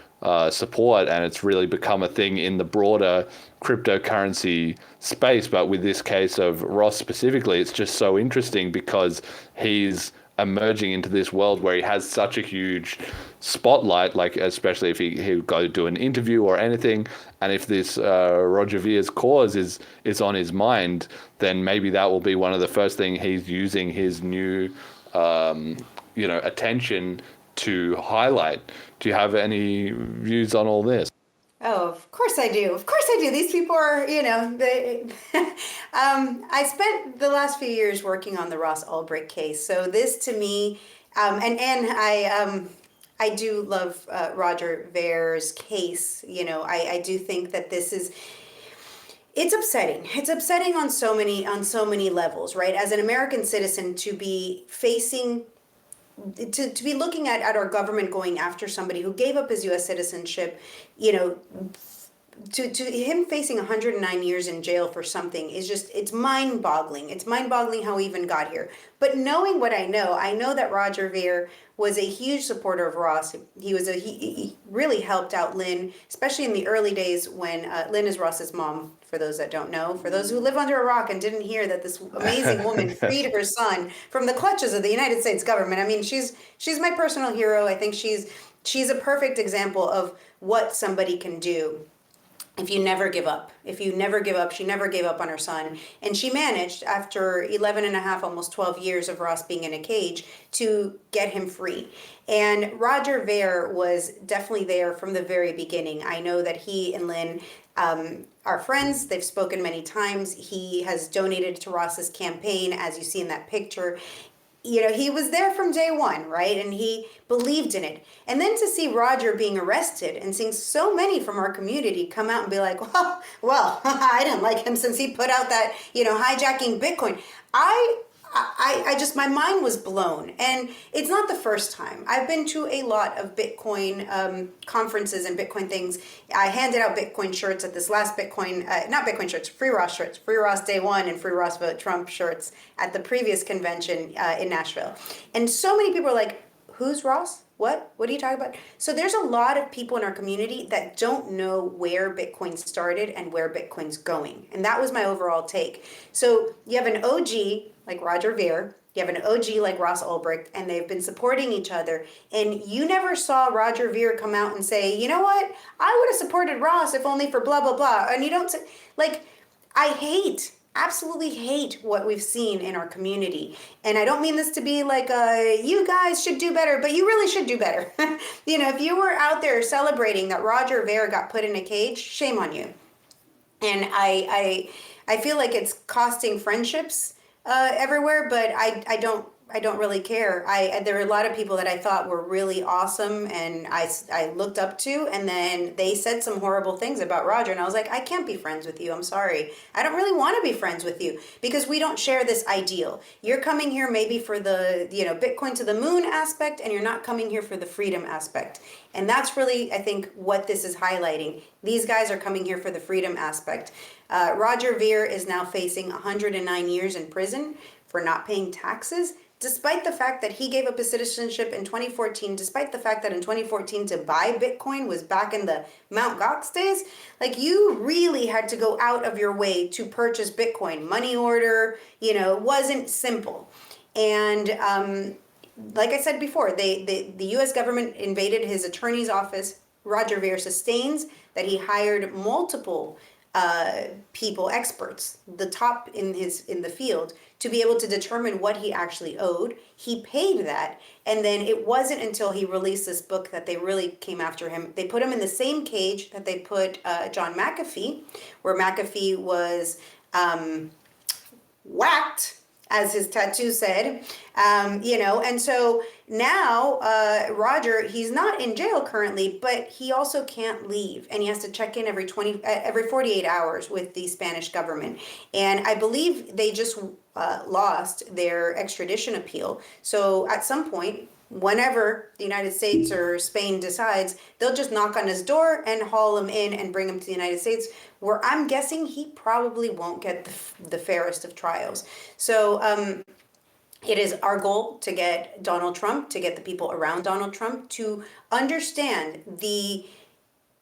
support, and it's really become a thing in the broader cryptocurrency space. But with this case of Ross specifically, it's just so interesting because he's emerging into this world where he has such a huge spotlight, like especially if he would go to do an interview or anything, and if this Roger Ver's cause is on his mind, then maybe that will be one of the first thing he's using his new attention to highlight. Do you have any views on all this? Oh, of course I do. Of course I do. These people are, they, I spent the last few years working on the Ross Ulbricht case. So this to me, I do love Roger Ver's case. I do think that it's upsetting. It's upsetting on so many levels, right? As an American citizen, to be facing to be looking at our government going after somebody who gave up his U.S. citizenship, to him facing 109 years in jail for something is it's mind-boggling. It's mind-boggling how he even got here. But knowing what I know that Roger Ver was a huge supporter of Ross. He really helped out Lynn, especially in the early days when Lynn is Ross's mom, for those that don't know. For those who live under a rock and didn't hear that this amazing woman freed her son from the clutches of the United States government. I mean, she's my personal hero. I think she's a perfect example of what somebody can do if you never give up. If you never give up, she never gave up on her son. And she managed, after 11 and a half, almost 12 years of Ross being in a cage, to get him free. And Roger Ver was definitely there from the very beginning. I know that he and Lynn are friends. They've spoken many times. He has donated to Ross's campaign, as you see in that picture. He was there from day one, right? And he believed in it. And then to see Roger being arrested and seeing so many from our community come out and be like, well, I didn't like him since he put out that, hijacking Bitcoin. I just, my mind was blown. And it's not the first time. I've been to a lot of Bitcoin conferences and Bitcoin things. I handed out Bitcoin shirts at this last Bitcoin, not Bitcoin shirts, Free Ross shirts, Free Ross Day One and Free Ross Vote Trump shirts at the previous convention in Nashville. And so many people are like, who's Ross? What are you talking about? So there's a lot of people in our community that don't know where Bitcoin started and where Bitcoin's going. And that was my overall take. So you have an OG like Roger Ver, you have an OG like Ross Ulbricht, and they've been supporting each other. And you never saw Roger Ver come out and say, you know what, I would have supported Ross if only for blah, blah, blah. And you don't, I absolutely hate what we've seen in our community. And I don't mean this to be like, you guys should do better, but you really should do better. If you were out there celebrating that Roger Ver got put in a cage, shame on you. And I feel like it's costing friendships everywhere, but I don't really care. There were a lot of people that I thought were really awesome and I looked up to, and then they said some horrible things about Roger, and I was like, I can't be friends with you. I'm sorry. I don't really want to be friends with you because we don't share this ideal. You're coming here maybe for the, Bitcoin to the moon aspect, and you're not coming here for the freedom aspect. And that's really, I think, what this is highlighting. These guys are coming here for the freedom aspect. Roger Ver is now facing 109 years in prison for not paying taxes, despite the fact that he gave up his citizenship in 2014, despite the fact that in 2014 to buy Bitcoin was back in the Mt. Gox days. Like, you really had to go out of your way to purchase Bitcoin. Money order, it wasn't simple. And like I said before, the U.S. government invaded his attorney's office. Roger Ver sustains that he hired multiple people, experts, the top in the field, to be able to determine what he actually owed. He paid that, and then it wasn't until he released this book that they really came after him. They put him in the same cage that they put John McAfee, where McAfee was whacked, as his tattoo said, and so now Roger, he's not in jail currently, but he also can't leave, and he has to check in every 48 hours with the Spanish government. And I believe they just lost their extradition appeal. So at some point, whenever the United States or Spain decides, they'll just knock on his door and haul him in and bring him to the United States, where I'm guessing he probably won't get the fairest of trials. So it is our goal to get Donald Trump, to get the people around Donald Trump to understand the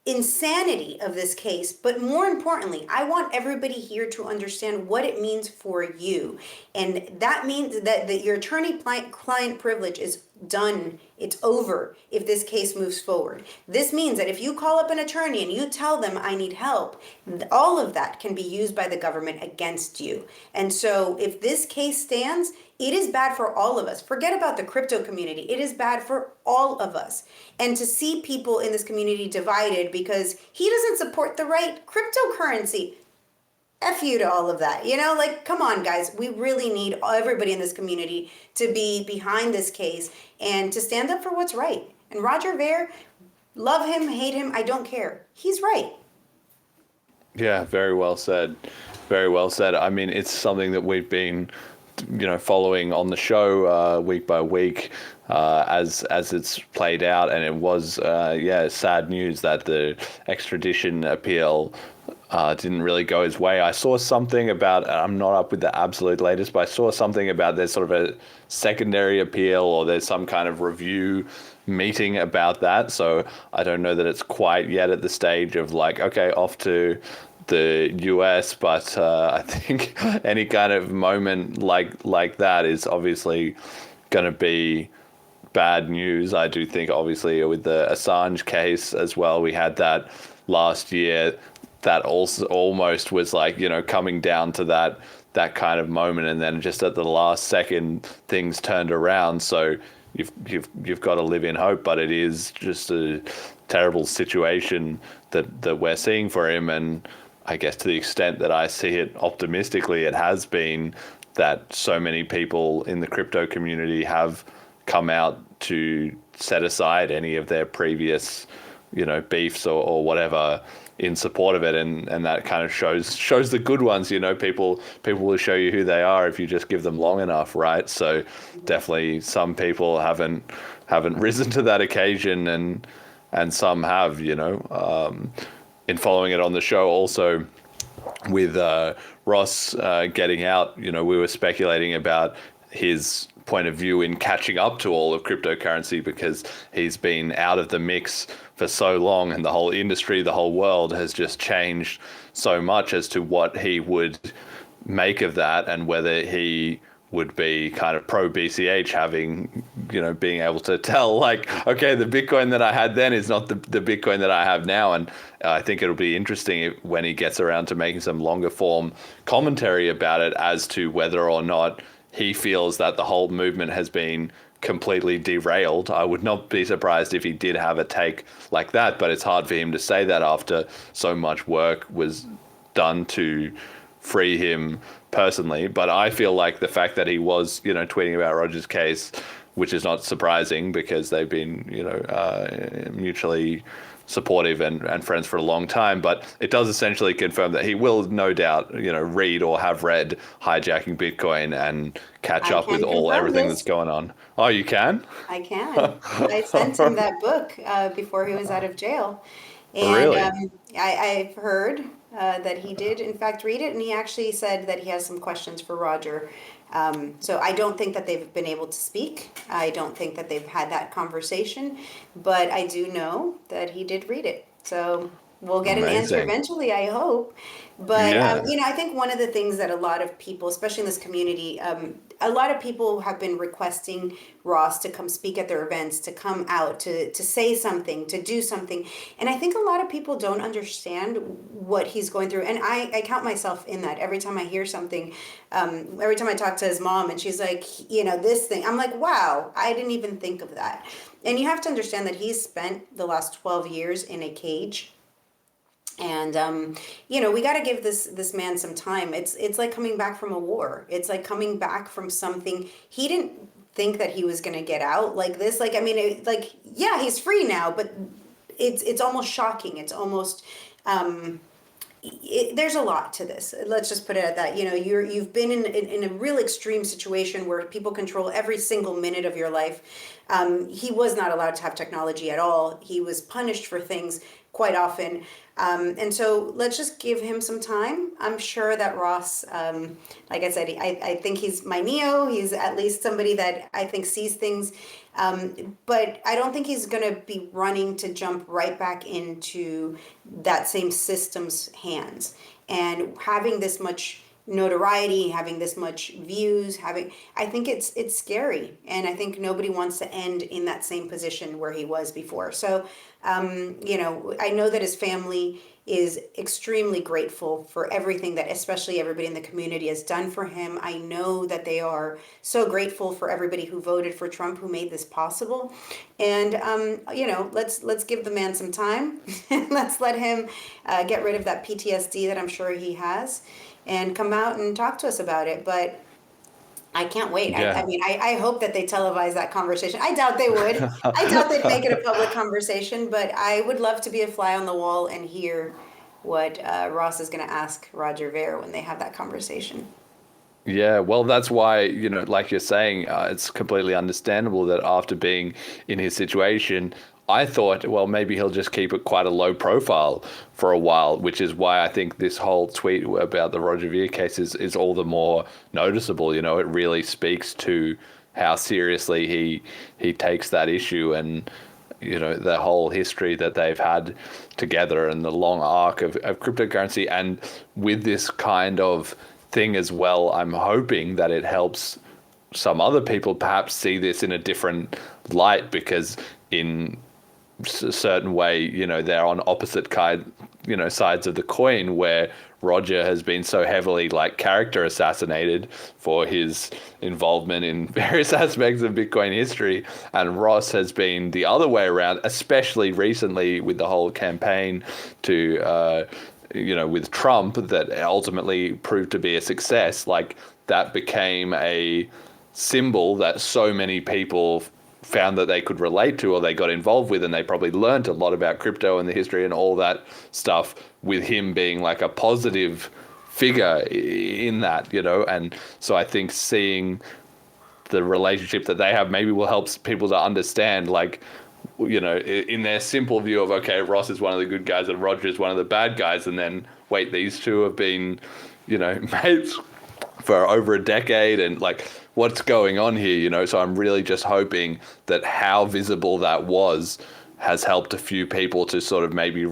insanity of this case, but more importantly, I want everybody here to understand what it means for you. And that means that your attorney-client privilege is done. It's over if this case moves forward. This means that if you call up an attorney and you tell them I need help, all of that can be used by the government against you. And so if this case stands, it is bad for all of us. Forget about the crypto community. It is bad for all of us. And to see people in this community divided because he doesn't support the right cryptocurrency, F you to all of that. Like, come on, guys. We really need everybody in this community to be behind this case and to stand up for what's right. And Roger Ver, love him, hate him, I don't care. He's right. Yeah, very well said. Very well said. I mean, it's something that we've been, following on the show week by week as it's played out. And it was, sad news that the extradition appeal didn't really go his way. I saw something about, I'm not up with the absolute latest, but I saw something about there's sort of a secondary appeal or there's some kind of review meeting about that. So I don't know that it's quite yet at the stage of like, okay, off to the US, but I think any kind of moment like that is obviously going to be bad news. I do think obviously with the Assange case as well, we had that last year. That also almost was like, coming down to that kind of moment, and then just at the last second things turned around. So you've got to live in hope, but it is just a terrible situation that we're seeing for him. And I guess to the extent that I see it optimistically, it has been that so many people in the crypto community have come out to set aside any of their previous, beefs or whatever in support of it, and that kind of shows the good ones. People will show you who they are if you just give them long enough, right? So definitely some people haven't risen to that occasion, and some have. In following it on the show also with Ross getting out, we were speculating about his point of view in catching up to all of cryptocurrency because he's been out of the mix for so long, and the whole industry, the whole world has just changed so much as to what he would make of that, and whether he would be kind of pro BCH, having, being able to tell like, okay, the Bitcoin that I had then is not the Bitcoin that I have now. And I think it'll be interesting when he gets around to making some longer form commentary about it as to whether or not he feels that the whole movement has been completely derailed. I would not be surprised if he did have a take like that, but it's hard for him to say that after so much work was done to free him personally. But I feel like the fact that he was, tweeting about Roger's case, which is not surprising because they've been, mutually supportive and friends for a long time, but it does essentially confirm that he will no doubt, read or have read Hijacking Bitcoin and catch up with everything that's going on. Oh, you can? I can. I sent him that book before he was out of jail. And really? I've heard that he did, in fact, read it, and he actually said that he has some questions for Roger. So I don't think that they've been able to speak. I don't think that they've had that conversation, but I do know that he did read it. So we'll get an answer eventually, I hope. But, I think one of the things that a lot of people, especially in this community, a lot of people have been requesting Ross to come speak at their events, to come out, to say something, to do something. And I think a lot of people don't understand what he's going through. And I count myself in that. Every time I hear something, every time I talk to his mom and she's like, this thing, I'm like, wow, I didn't even think of that. And you have to understand that he's spent the last 12 years in a cage. And, we got to give this man some time. It's like coming back from a war. It's like coming back from something. He didn't think that he was going to get out like this. Like, I mean, he's free now, but it's almost shocking. It's almost, there's a lot to this. Let's just put it at that. You've been in a real extreme situation where people control every single minute of your life. He was not allowed to have technology at all. He was punished for things quite often. And so let's just give him some time. I'm sure that Ross, like I said, I think he's my Neo. He's at least somebody that I think sees things. But I don't think he's going to be running to jump right back into that same system's hands. And having this much notoriety, having this much views, I think it's scary, and I think nobody wants to end in that same position where he was before. So, I know that his family is extremely grateful for everything that especially everybody in the community has done for him. I know that they are so grateful for everybody who voted for Trump, who made this possible. And, let's give the man some time. Let's let him get rid of that PTSD that I'm sure he has and come out and talk to us about it. But I can't wait. Yeah. I hope that they televise that conversation. I doubt they would. I doubt they'd make it a public conversation, but I would love to be a fly on the wall and hear what Ross is going to ask Roger Ver when they have that conversation. Yeah, well, that's why, like you're saying, it's completely understandable that after being in his situation, I thought, well, maybe he'll just keep it quite a low profile for a while, which is why I think this whole tweet about the Roger Ver case is all the more noticeable. It really speaks to how seriously he takes that issue, and the whole history that they've had together and the long arc of cryptocurrency. And with this kind of thing as well, I'm hoping that it helps some other people perhaps see this in a different light, because in a certain way, they're on opposite sides of the coin, where Roger has been so heavily character assassinated for his involvement in various aspects of Bitcoin history, and Ross has been the other way around, especially recently with the whole campaign to with Trump that ultimately proved to be a success. That became a symbol that so many people found that they could relate to, or they got involved with, and they probably learned a lot about crypto and the history and all that stuff with him being a positive figure in that, and so I think seeing the relationship that they have maybe will help people to understand, in their simple view of, okay, Ross is one of the good guys and Roger is one of the bad guys, and then wait, these two have been, mates for over a decade, and what's going on here, so I'm really just hoping that how visible that was has helped a few people to sort of maybe,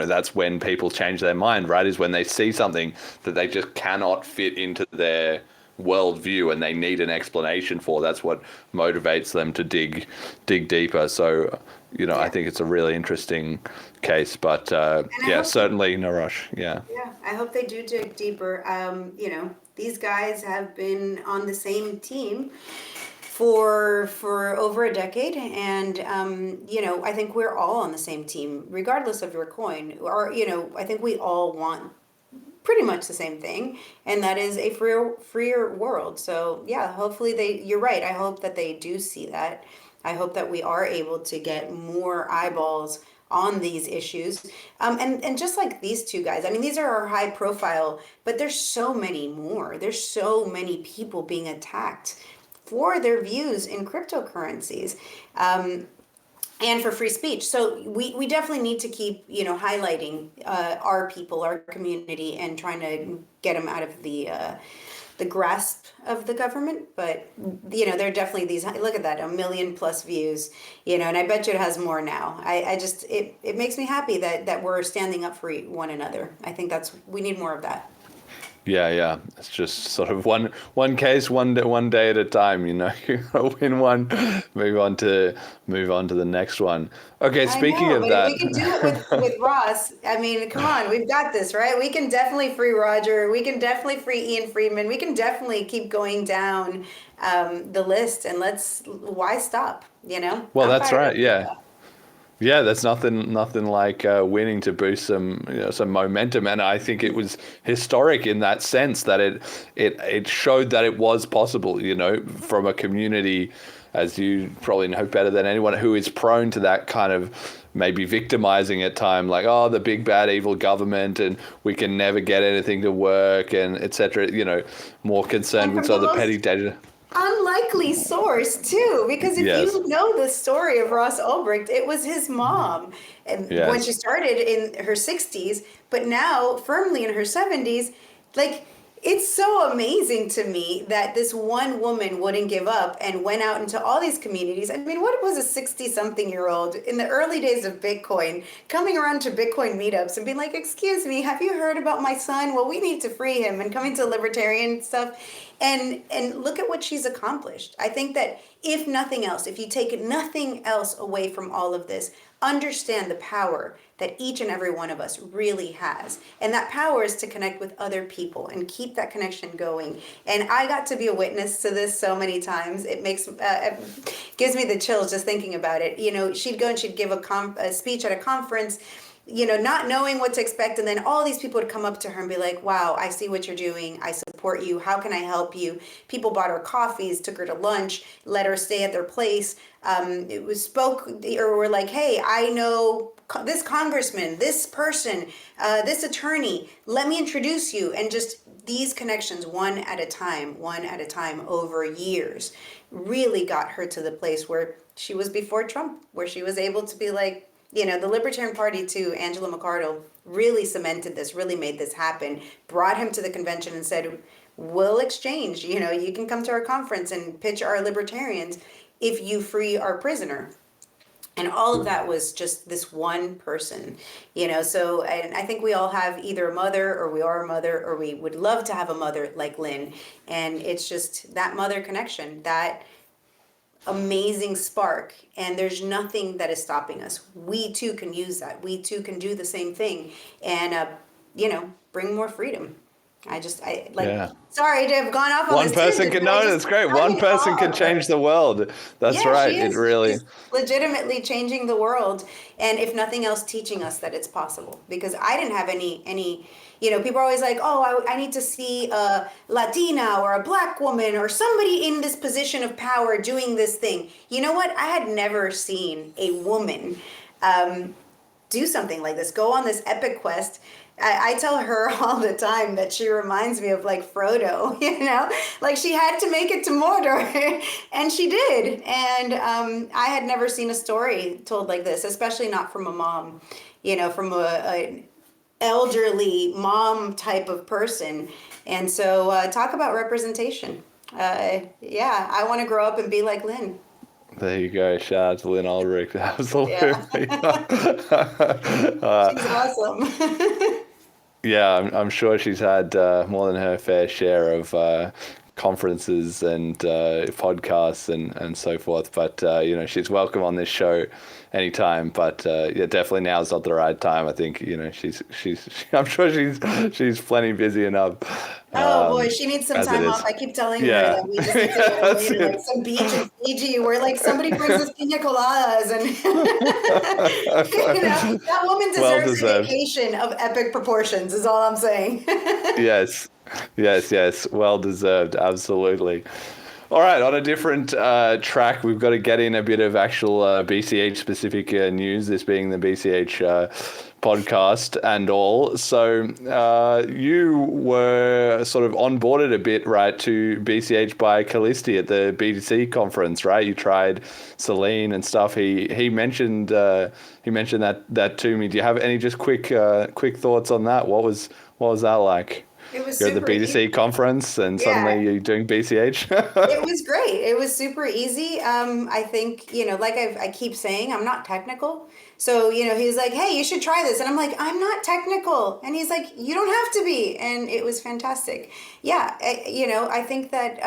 that's when people change their mind, right? Is when they see something that they just cannot fit into their worldview and they need an explanation for. That's what motivates them to dig deeper. So, I think it's a really interesting case, but certainly no rush. Yeah. Yeah, I hope they do dig deeper. These guys have been on the same team for over a decade, and I think we're all on the same team, regardless of your coin. Or I think we all want pretty much the same thing, and that is a freer world. So yeah, hopefully you're right. I hope that they do see that. I hope that we are able to get more eyeballs on these issues. And just like these two guys, these are our high profile, but there's so many more. There's so many people being attacked for their views in cryptocurrencies. And for free speech. So we definitely need to keep, highlighting our people, our community, and trying to get them out of the grasp of the government. But, there are definitely these, look at that, 1 million+ views, and I bet you it has more now. It makes me happy that we're standing up for one another. I think we need more of that. Yeah. It's just sort of one case, one day at a time. You gotta win one, move on to the next one. Okay, speaking of that, we can do it with Ross. Come on, we've got this, right? We can definitely free Roger. We can definitely free Ian Friedman. We can definitely keep going down the list, and why stop? Well, that's right. Yeah. Yeah, there's nothing like winning to boost some momentum, and I think it was historic in that sense that it showed that it was possible, from a community, as you probably know better than anyone, who is prone to that kind of maybe victimizing at time, the big bad evil government, and we can never get anything to work, and etc. More concerned with sort of the petty data. Unlikely source too, because if you know the story of Ross Ulbricht, it was his mom, and when she started in her 60s, but now firmly in her 70s, It's so amazing to me that this one woman wouldn't give up and went out into all these communities. I mean, what was a 60-something-year-old in the early days of Bitcoin coming around to Bitcoin meetups and being like, excuse me, have you heard about my son? Well, we need to free him, and coming to libertarian stuff. And look at what she's accomplished. I think that if nothing else, if you take nothing else away from all of this, understand the power that each and every one of us really has. And that power is to connect with other people and keep that connection going. And I got to be a witness to this so many times. It makes gives me the chills just thinking about it. You know, she'd go and she'd give a speech at a conference, you know, not knowing what to expect. And then all these people would come up to her and be like, wow, I see what you're doing. I support you. How can I help you? People bought her coffees, took her to lunch, let her stay at their place. It was or were like, hey, I know this congressman, this person, this attorney, let me introduce you. And just these connections, one at a time over years, really got her to the place where she was before Trump, where she was able to be like, you know, the Libertarian Party too, Angela McArdle, really cemented this, really made this happen, brought him to the convention and said, we'll exchange, you know, you can come to our conference and pitch our libertarians if you free our prisoner. And all of that was just this one person, you know. So and I think we all have either a mother, or we are a mother, or we would love to have a mother like Lynn. And it's just that mother connection, that amazing spark. And there's nothing that is stopping us. We too can use that. We too can do the same thing and, you know, bring more freedom. Sorry to have gone off on one this person tangent, can but no, it's great. One person can change the world. That's right. It really she's legitimately changing the world, and if nothing else, teaching us that it's possible. Because I didn't have any, you know, people are always like, oh, I need to see a Latina or a black woman or somebody in this position of power doing this thing. You know what? I had never seen a woman do something like this, go on this epic quest. I tell her all the time that she reminds me of like Frodo, you know, like she had to make it to Mordor and she did. And I had never seen a story told like this, especially not from a mom, you know, from an elderly mom type of person. And so talk about representation. Yeah, I want to grow up and be like Lynn. There you go. Shout out to Lynn Ulbricht. Absolutely. Yeah. She's awesome. Yeah, I'm sure she's had more than her fair share of conferences and podcasts and so forth. But, you know, she's welcome on this show anytime. But, yeah, definitely now's not the right time. I think, you know, I'm sure she's plenty busy enough. Oh boy, she needs some time off. I keep telling her that we just need to go to like some beach in Fiji where like somebody brings us pina coladas and you know, that woman deserves a vacation of epic proportions is all I'm saying. Yes. Well deserved. Absolutely. All right, on a different track, we've got to get in a bit of actual BCH specific news, this being the BCH podcast and all. So you were sort of onboarded a bit, right, to BCH by Callisti at the BTC conference, right? You tried Celine and stuff. He mentioned that to me. Do you have any just quick thoughts on that? What was that like? It was You're at the BTC conference and suddenly you're doing BCH. It was great. It was super easy. I think, you know, like I keep saying, I'm not technical. So, you know, he was like, hey, you should try this. And I'm like, I'm not technical. And he's like, you don't have to be. And it was fantastic. Yeah. You know, I think that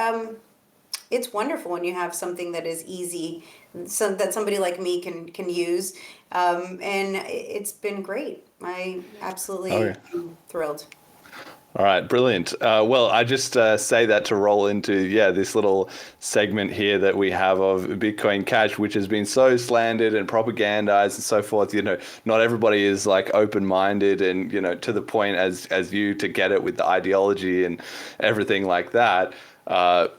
it's wonderful when you have something that is easy, so that somebody like me can use. And it's been great. I absolutely am thrilled. All right, brilliant. Well, I just say that to roll into, this little segment here that we have of Bitcoin Cash, which has been so slandered and propagandized and so forth. You know, not everybody is like open-minded and, you know, to the point as you to get it with the ideology and everything like that.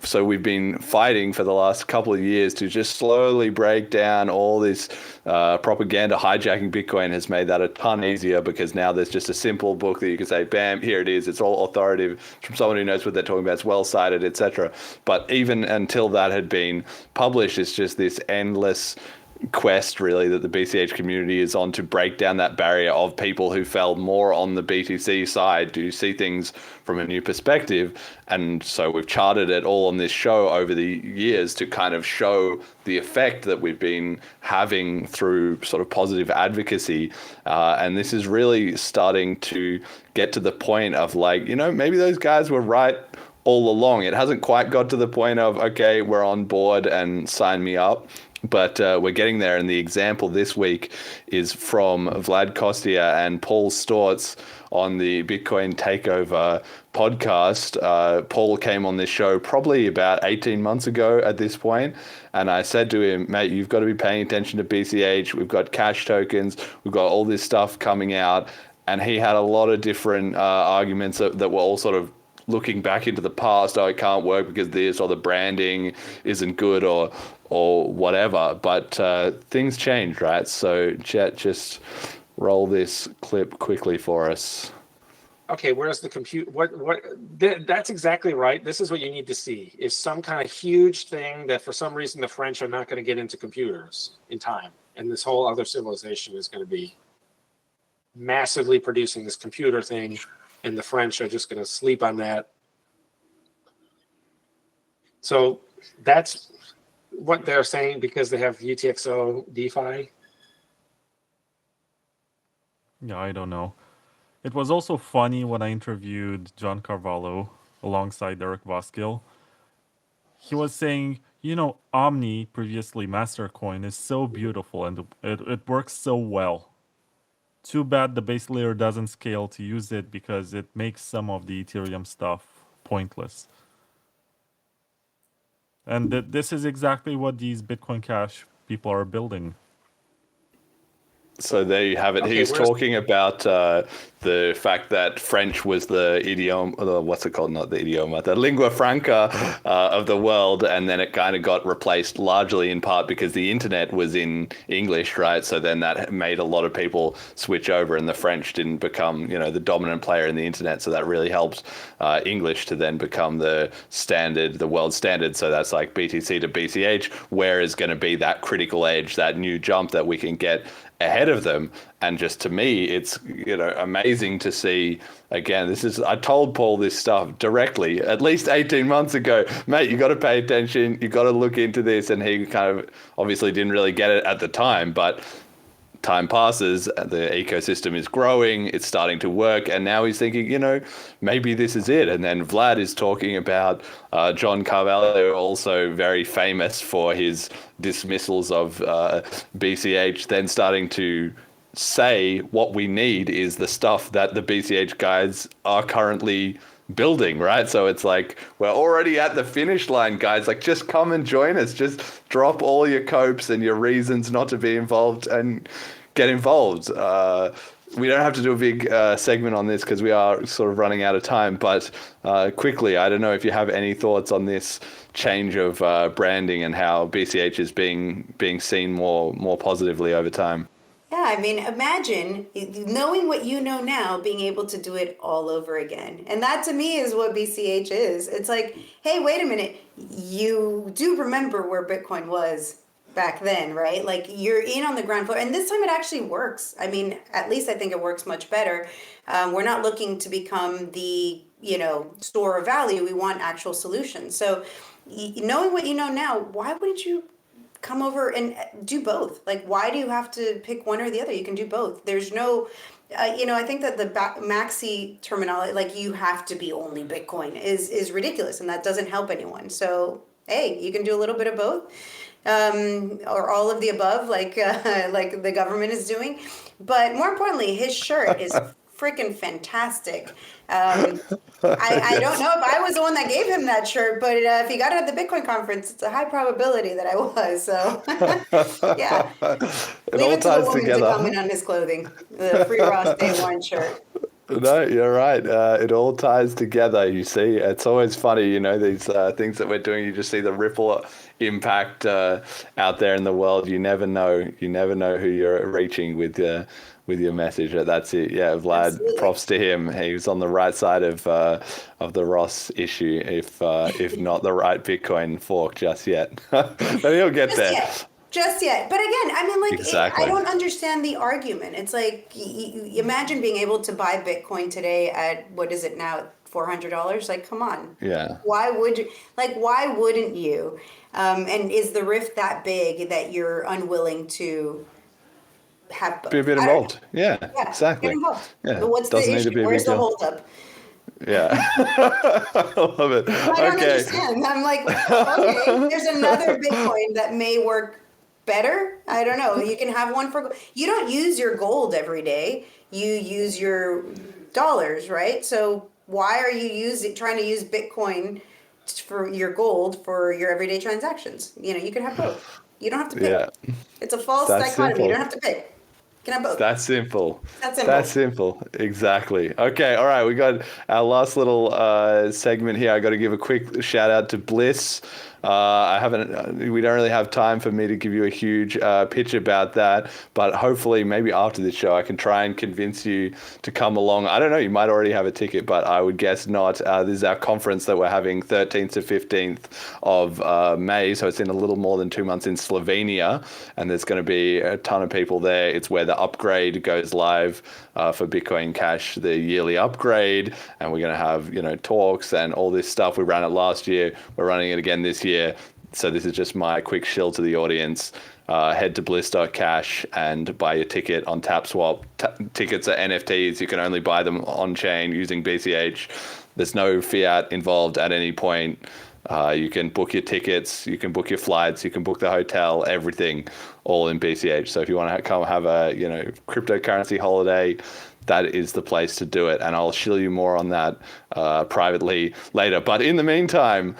So we've been fighting for the last couple of years to just slowly break down all this propaganda. Hijacking Bitcoin has made that a ton easier because now there's just a simple book that you can say, bam, here it is. It's all authoritative from someone who knows what they're talking about. It's well cited, etc. But even until that had been published, it's just this endless quest really that the BCH community is on to break down that barrier of people who felt more on the BTC side to see things from a new perspective. And so we've charted it all on this show over the years to kind of show the effect that we've been having through sort of positive advocacy. And this is really starting to get to the point of like, you know, maybe those guys were right all along. It hasn't quite got to the point of, okay, we're on board and sign me up. But we're getting there, and the example this week is from Vlad Kostia and Paul Stortz on the Bitcoin Takeover podcast. Paul came on this show probably about 18 months ago at this point, and I said to him, mate, you've got to be paying attention to BCH. We've got cash tokens. We've got all this stuff coming out. And he had a lot of different arguments that were all sort of looking back into the past. Oh, it can't work because this, or the branding isn't good, or whatever. But things change, right? So Jet, just roll this clip quickly for us. Okay, where's the compute? That's exactly right. This is what you need to see, is some kind of huge thing that for some reason the French are not going to get into computers in time. And this whole other civilization is going to be massively producing this computer thing, and the French are just going to sleep on that. So that's what they're saying because they have UTXO DeFi. Yeah, I don't know. It was also funny when I interviewed John Carvalho alongside Eric Voskill. He was saying, you know, Omni, previously Mastercoin, is so beautiful and it works so well. Too bad the base layer doesn't scale to use it because it makes some of the Ethereum stuff pointless. And this is exactly what these Bitcoin Cash people are building. So there you have it. Okay, He's talking about the fact that French was the idiom, what's it called? Not the idioma, the lingua franca of the world. And then it kind of got replaced largely in part because the internet was in English, right? So then that made a lot of people switch over, and the French didn't become, you know, the dominant player in the internet. So that really helped English to then become the standard, the world standard. So that's like BTC to BCH. Where is going to be that critical edge, that new jump that we can get ahead of them? And just to me, it's, you know, amazing to see. Again, I told Paul this stuff directly at least 18 months ago, mate, you got to pay attention, you got to look into this. And he kind of obviously didn't really get it at the time, but time passes, the ecosystem is growing, it's starting to work, and now he's thinking, you know, maybe this is it. And then Vlad is talking about John Carvalho, also very famous for his dismissals of BCH, then starting to say what we need is the stuff that the BCH guys are currently building, right? So it's like, we're already at the finish line, guys. Like, just come and join us. Just drop all your copes and your reasons not to be involved and get involved. We don't have to do a big segment on this because we are sort of running out of time, but quickly, I don't know if you have any thoughts on this change of branding and how BCH is being seen more positively over time. Yeah, I mean, imagine knowing what you know now, being able to do it all over again. And that to me is what BCH is. It's like, hey, wait a minute. You do remember where Bitcoin was back then, right? Like, you're in on the ground floor. And this time it actually works. I mean, at least I think it works much better. We're not looking to become the, you know, store of value. We want actual solutions. So knowing what you know now, why wouldn't you come over and do both? Like, why do you have to pick one or the other? You can do both. There's no, you know, I think that the maxi terminology, like you have to be only Bitcoin, is ridiculous, and that doesn't help anyone. So, hey, you can do a little bit of both, or all of the above, like the government is doing. But more importantly, his shirt is freaking fantastic. I don't know if I was the one that gave him that shirt, but if he got it at the Bitcoin conference, it's a high probability that I was. So, yeah. Leave it to the woman to comment on his clothing. The Free Ross Day One shirt. No, you're right. It all ties together. You see, it's always funny, you know, these things that we're doing. You just see the ripple impact out there in the world. You never know. You never know who you're reaching with your message. That's it. Yeah, Vlad. Absolutely. Props to him. He was on the right side of the Ross issue, if not the right Bitcoin fork just yet. But he'll get there. Just yet. But again, I mean, like, Exactly. I don't understand the argument. It's like, imagine being able to buy Bitcoin today at, what is it now, $400? Like, come on. Yeah. Why would you, like, why wouldn't you? And is the rift that big that you're unwilling to have both? Be a bit I don't involved. Yeah, Yeah, exactly. get involved. Yeah, But what's doesn't the need to issue? be a Where's big the deal. holdup? Yeah. I love it. I don't Okay. understand. I'm like, okay, there's another Bitcoin that may work better. I don't know. You can have one for, you don't use your gold every day. You use your dollars, right? So why are you trying to use Bitcoin for your gold for your everyday transactions? You know, you can have both. You don't have to pick. Yeah. It's a false That's dichotomy. simple. You don't have to pick. You can have both. That's simple. That's simple. That's simple. Exactly. Okay. All right. We got our last little segment here. I got to give a quick shout out to BLISS. We don't really have time for me to give you a huge pitch about that, but hopefully maybe after this show, I can try and convince you to come along. I don't know, you might already have a ticket, but I would guess not. This is our conference that we're having 13th to 15th of May. So it's in a little more than 2 months in Slovenia, and there's going to be a ton of people there. It's where the upgrade goes live for Bitcoin Cash, the yearly upgrade, and we're going to have, talks and all this stuff. We ran it last year. We're running it again this year. So this is just my quick shill to the audience. Head to bliss.cash and buy your ticket on TapSwap. Tickets are NFTs. You can only buy them on chain using BCH. There's no fiat involved at any point. You can book your tickets, you can book your flights, you can book the hotel, everything, all in BCH. So if you want to come have a cryptocurrency holiday, that is the place to do it. And I'll shill you more on that privately later. But in the meantime,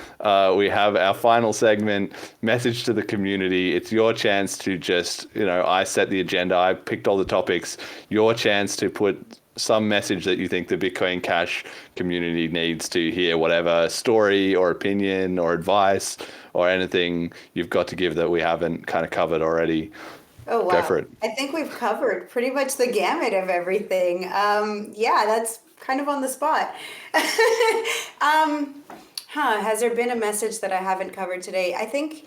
we have our final segment, message to the community. It's your chance to just, I set the agenda, I picked all the topics, your chance to put some message that you think the Bitcoin Cash community needs to hear, whatever story or opinion or advice or anything you've got to give that we haven't kind of covered already. Oh, wow. Go for it. I think we've covered pretty much the gamut of everything. Yeah, that's kind of on the spot. Has there been a message that I haven't covered today? I think,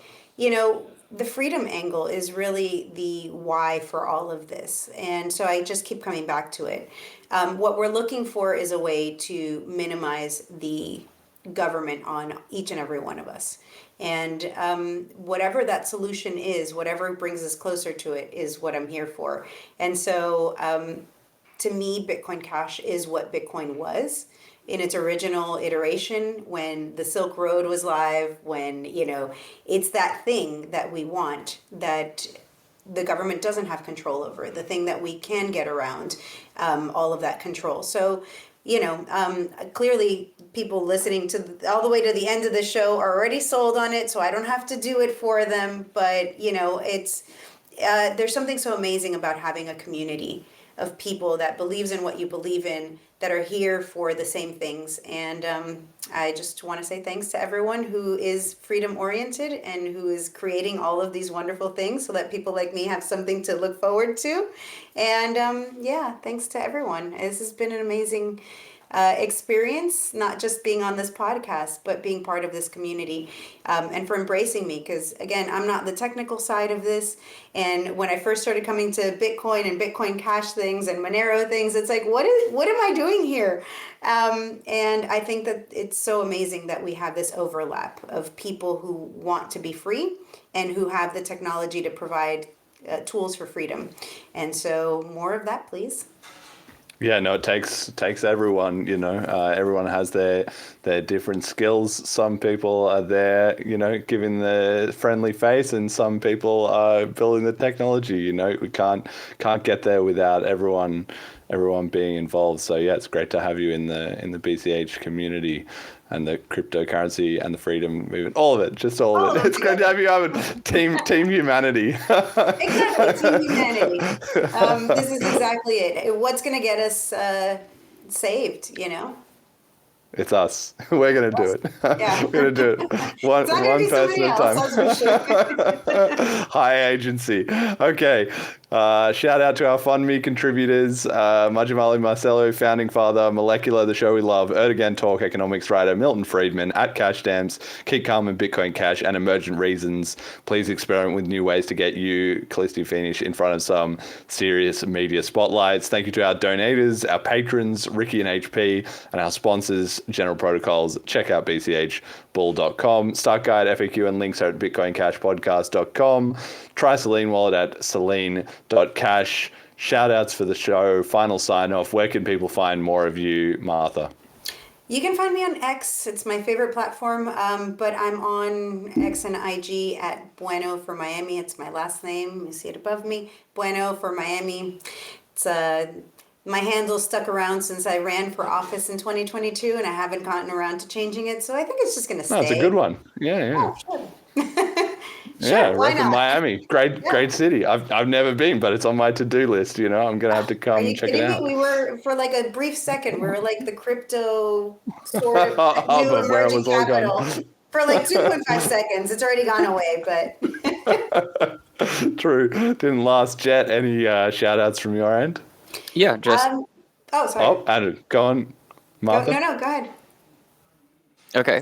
the freedom angle is really the why for all of this. And so I just keep coming back to it. What we're looking for is a way to minimize the government on each and every one of us. And whatever that solution is, whatever brings us closer to it is what I'm here for. And so to me, Bitcoin Cash is what Bitcoin was in its original iteration when the Silk Road was live, when, it's that thing that we want that the government doesn't have control over, the thing that we can get around all of that control. So, clearly people listening to all the way to the end of the show are already sold on it, so I don't have to do it for them. But, it's there's something so amazing about having a community of people that believes in what you believe in, that are here for the same things. And I just want to say thanks to everyone who is freedom oriented and who is creating all of these wonderful things so that people like me have something to look forward to. And thanks to everyone. This has been an amazing experience, not just being on this podcast, but being part of this community, and for embracing me. Because again, I'm not the technical side of this. And when I first started coming to Bitcoin and Bitcoin Cash things and Monero things, it's like, what am I doing here? And I think that it's so amazing that we have this overlap of people who want to be free and who have the technology to provide tools for freedom. And so more of that, please. Yeah, no, it takes everyone, everyone has their different skills. Some people are there, giving the friendly face, and some people are building the technology. We can't get there without everyone being involved. So yeah, it's great to have you in the BCH community and the cryptocurrency and the freedom movement, all of it, just all of it. It's great to have you on team humanity. Exactly, team humanity. This is exactly it. What's going to get us saved, It's us. We're going to do it. Yeah. We're going to do it. One person at a time. High agency. Okay. Shout out to our FundMe contributors, Majumali Marcelo, founding father, Molecular, the show we love, Erdogan Talk, economics writer, Milton Friedman, at Cash Stamps, Keep Calm and Bitcoin Cash, and Emergent Reasons. Please experiment with new ways to get you, Callisto Finish, in front of some serious media spotlights. Thank you to our donators, our patrons, Ricky and HP, and our sponsors, General Protocols. Check out bchbull.com. Start guide, FAQ, and links are at bitcoincashpodcast.com. Try Selene Wallet at Selene.cash. Shout outs for the show. Final sign off. Where can people find more of you, Martha? You can find me on X. It's my favorite platform, but I'm on X and IG at Bueno for Miami. It's my last name. You see it above me. Bueno for Miami. It's my handle stuck around since I ran for office in 2022, and I haven't gotten around to changing it. So I think it's just going to stay. No, it's a good one. Yeah. Oh, sure. Yeah, why repping not? Miami. Great city. I've never been, but it's on my to-do list. I'm going to have to come Are you check it kidding out. me? We were, for like a brief second, we were like the crypto sort of new But where it emerging was all capital. gone. For like 2.5 seconds. It's already gone away, but True. Didn't last. Jet, any shout outs from your end? Yeah, just sorry. Oh, Andrew, go on, Martha. No, go ahead. okay.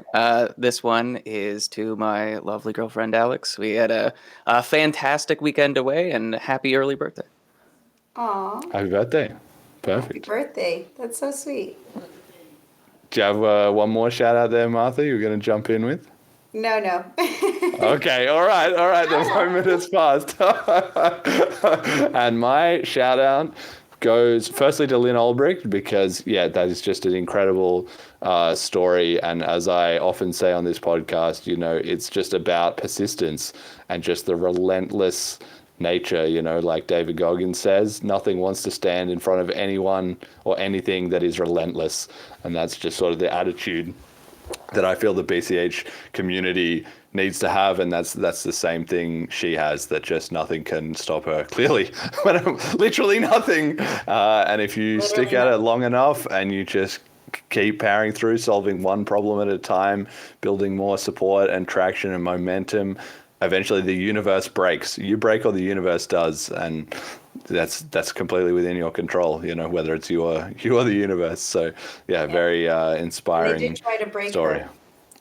This one is to my lovely girlfriend Alex. We had a fantastic weekend away, and happy early birthday. Aw, Happy birthday. happy Perfect. birthday. That's so sweet. Do you have one more shout out there, Martha, you're going to jump in with? No. Okay, all right. The moment has passed. And my shout out goes firstly to Lynn Ulbricht, because that is just an incredible story. And as I often say on this podcast, it's just about persistence and just the relentless nature, like David Goggins says, nothing wants to stand in front of anyone or anything that is relentless. And that's just sort of the attitude that I feel the BCH community needs to have, and that's the same thing she has, that just nothing can stop her, clearly. Literally nothing. And if you stick at it long enough and you just keep powering through, solving one problem at a time, building more support and traction and momentum, eventually the universe breaks. You break or the universe does, and that's completely within your control, whether it's you or the universe. So very inspiring They did try to break story. her.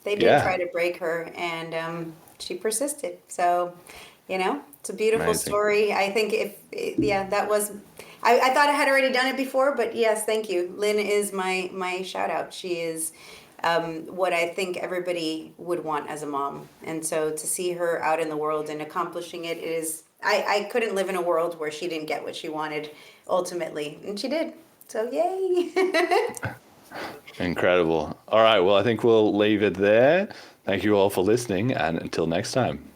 They did try to break her, and she persisted. So, it's a beautiful Amazing. story. I think that was. I thought I had already done it before, but yes, thank you. Lynn is my shout out. She is what I think everybody would want as a mom, and so to see her out in the world and accomplishing it is. I couldn't live in a world where she didn't get what she wanted ultimately, and she did. So yay! Incredible. All right, well, I think we'll leave it there. Thank you all for listening, and until next time.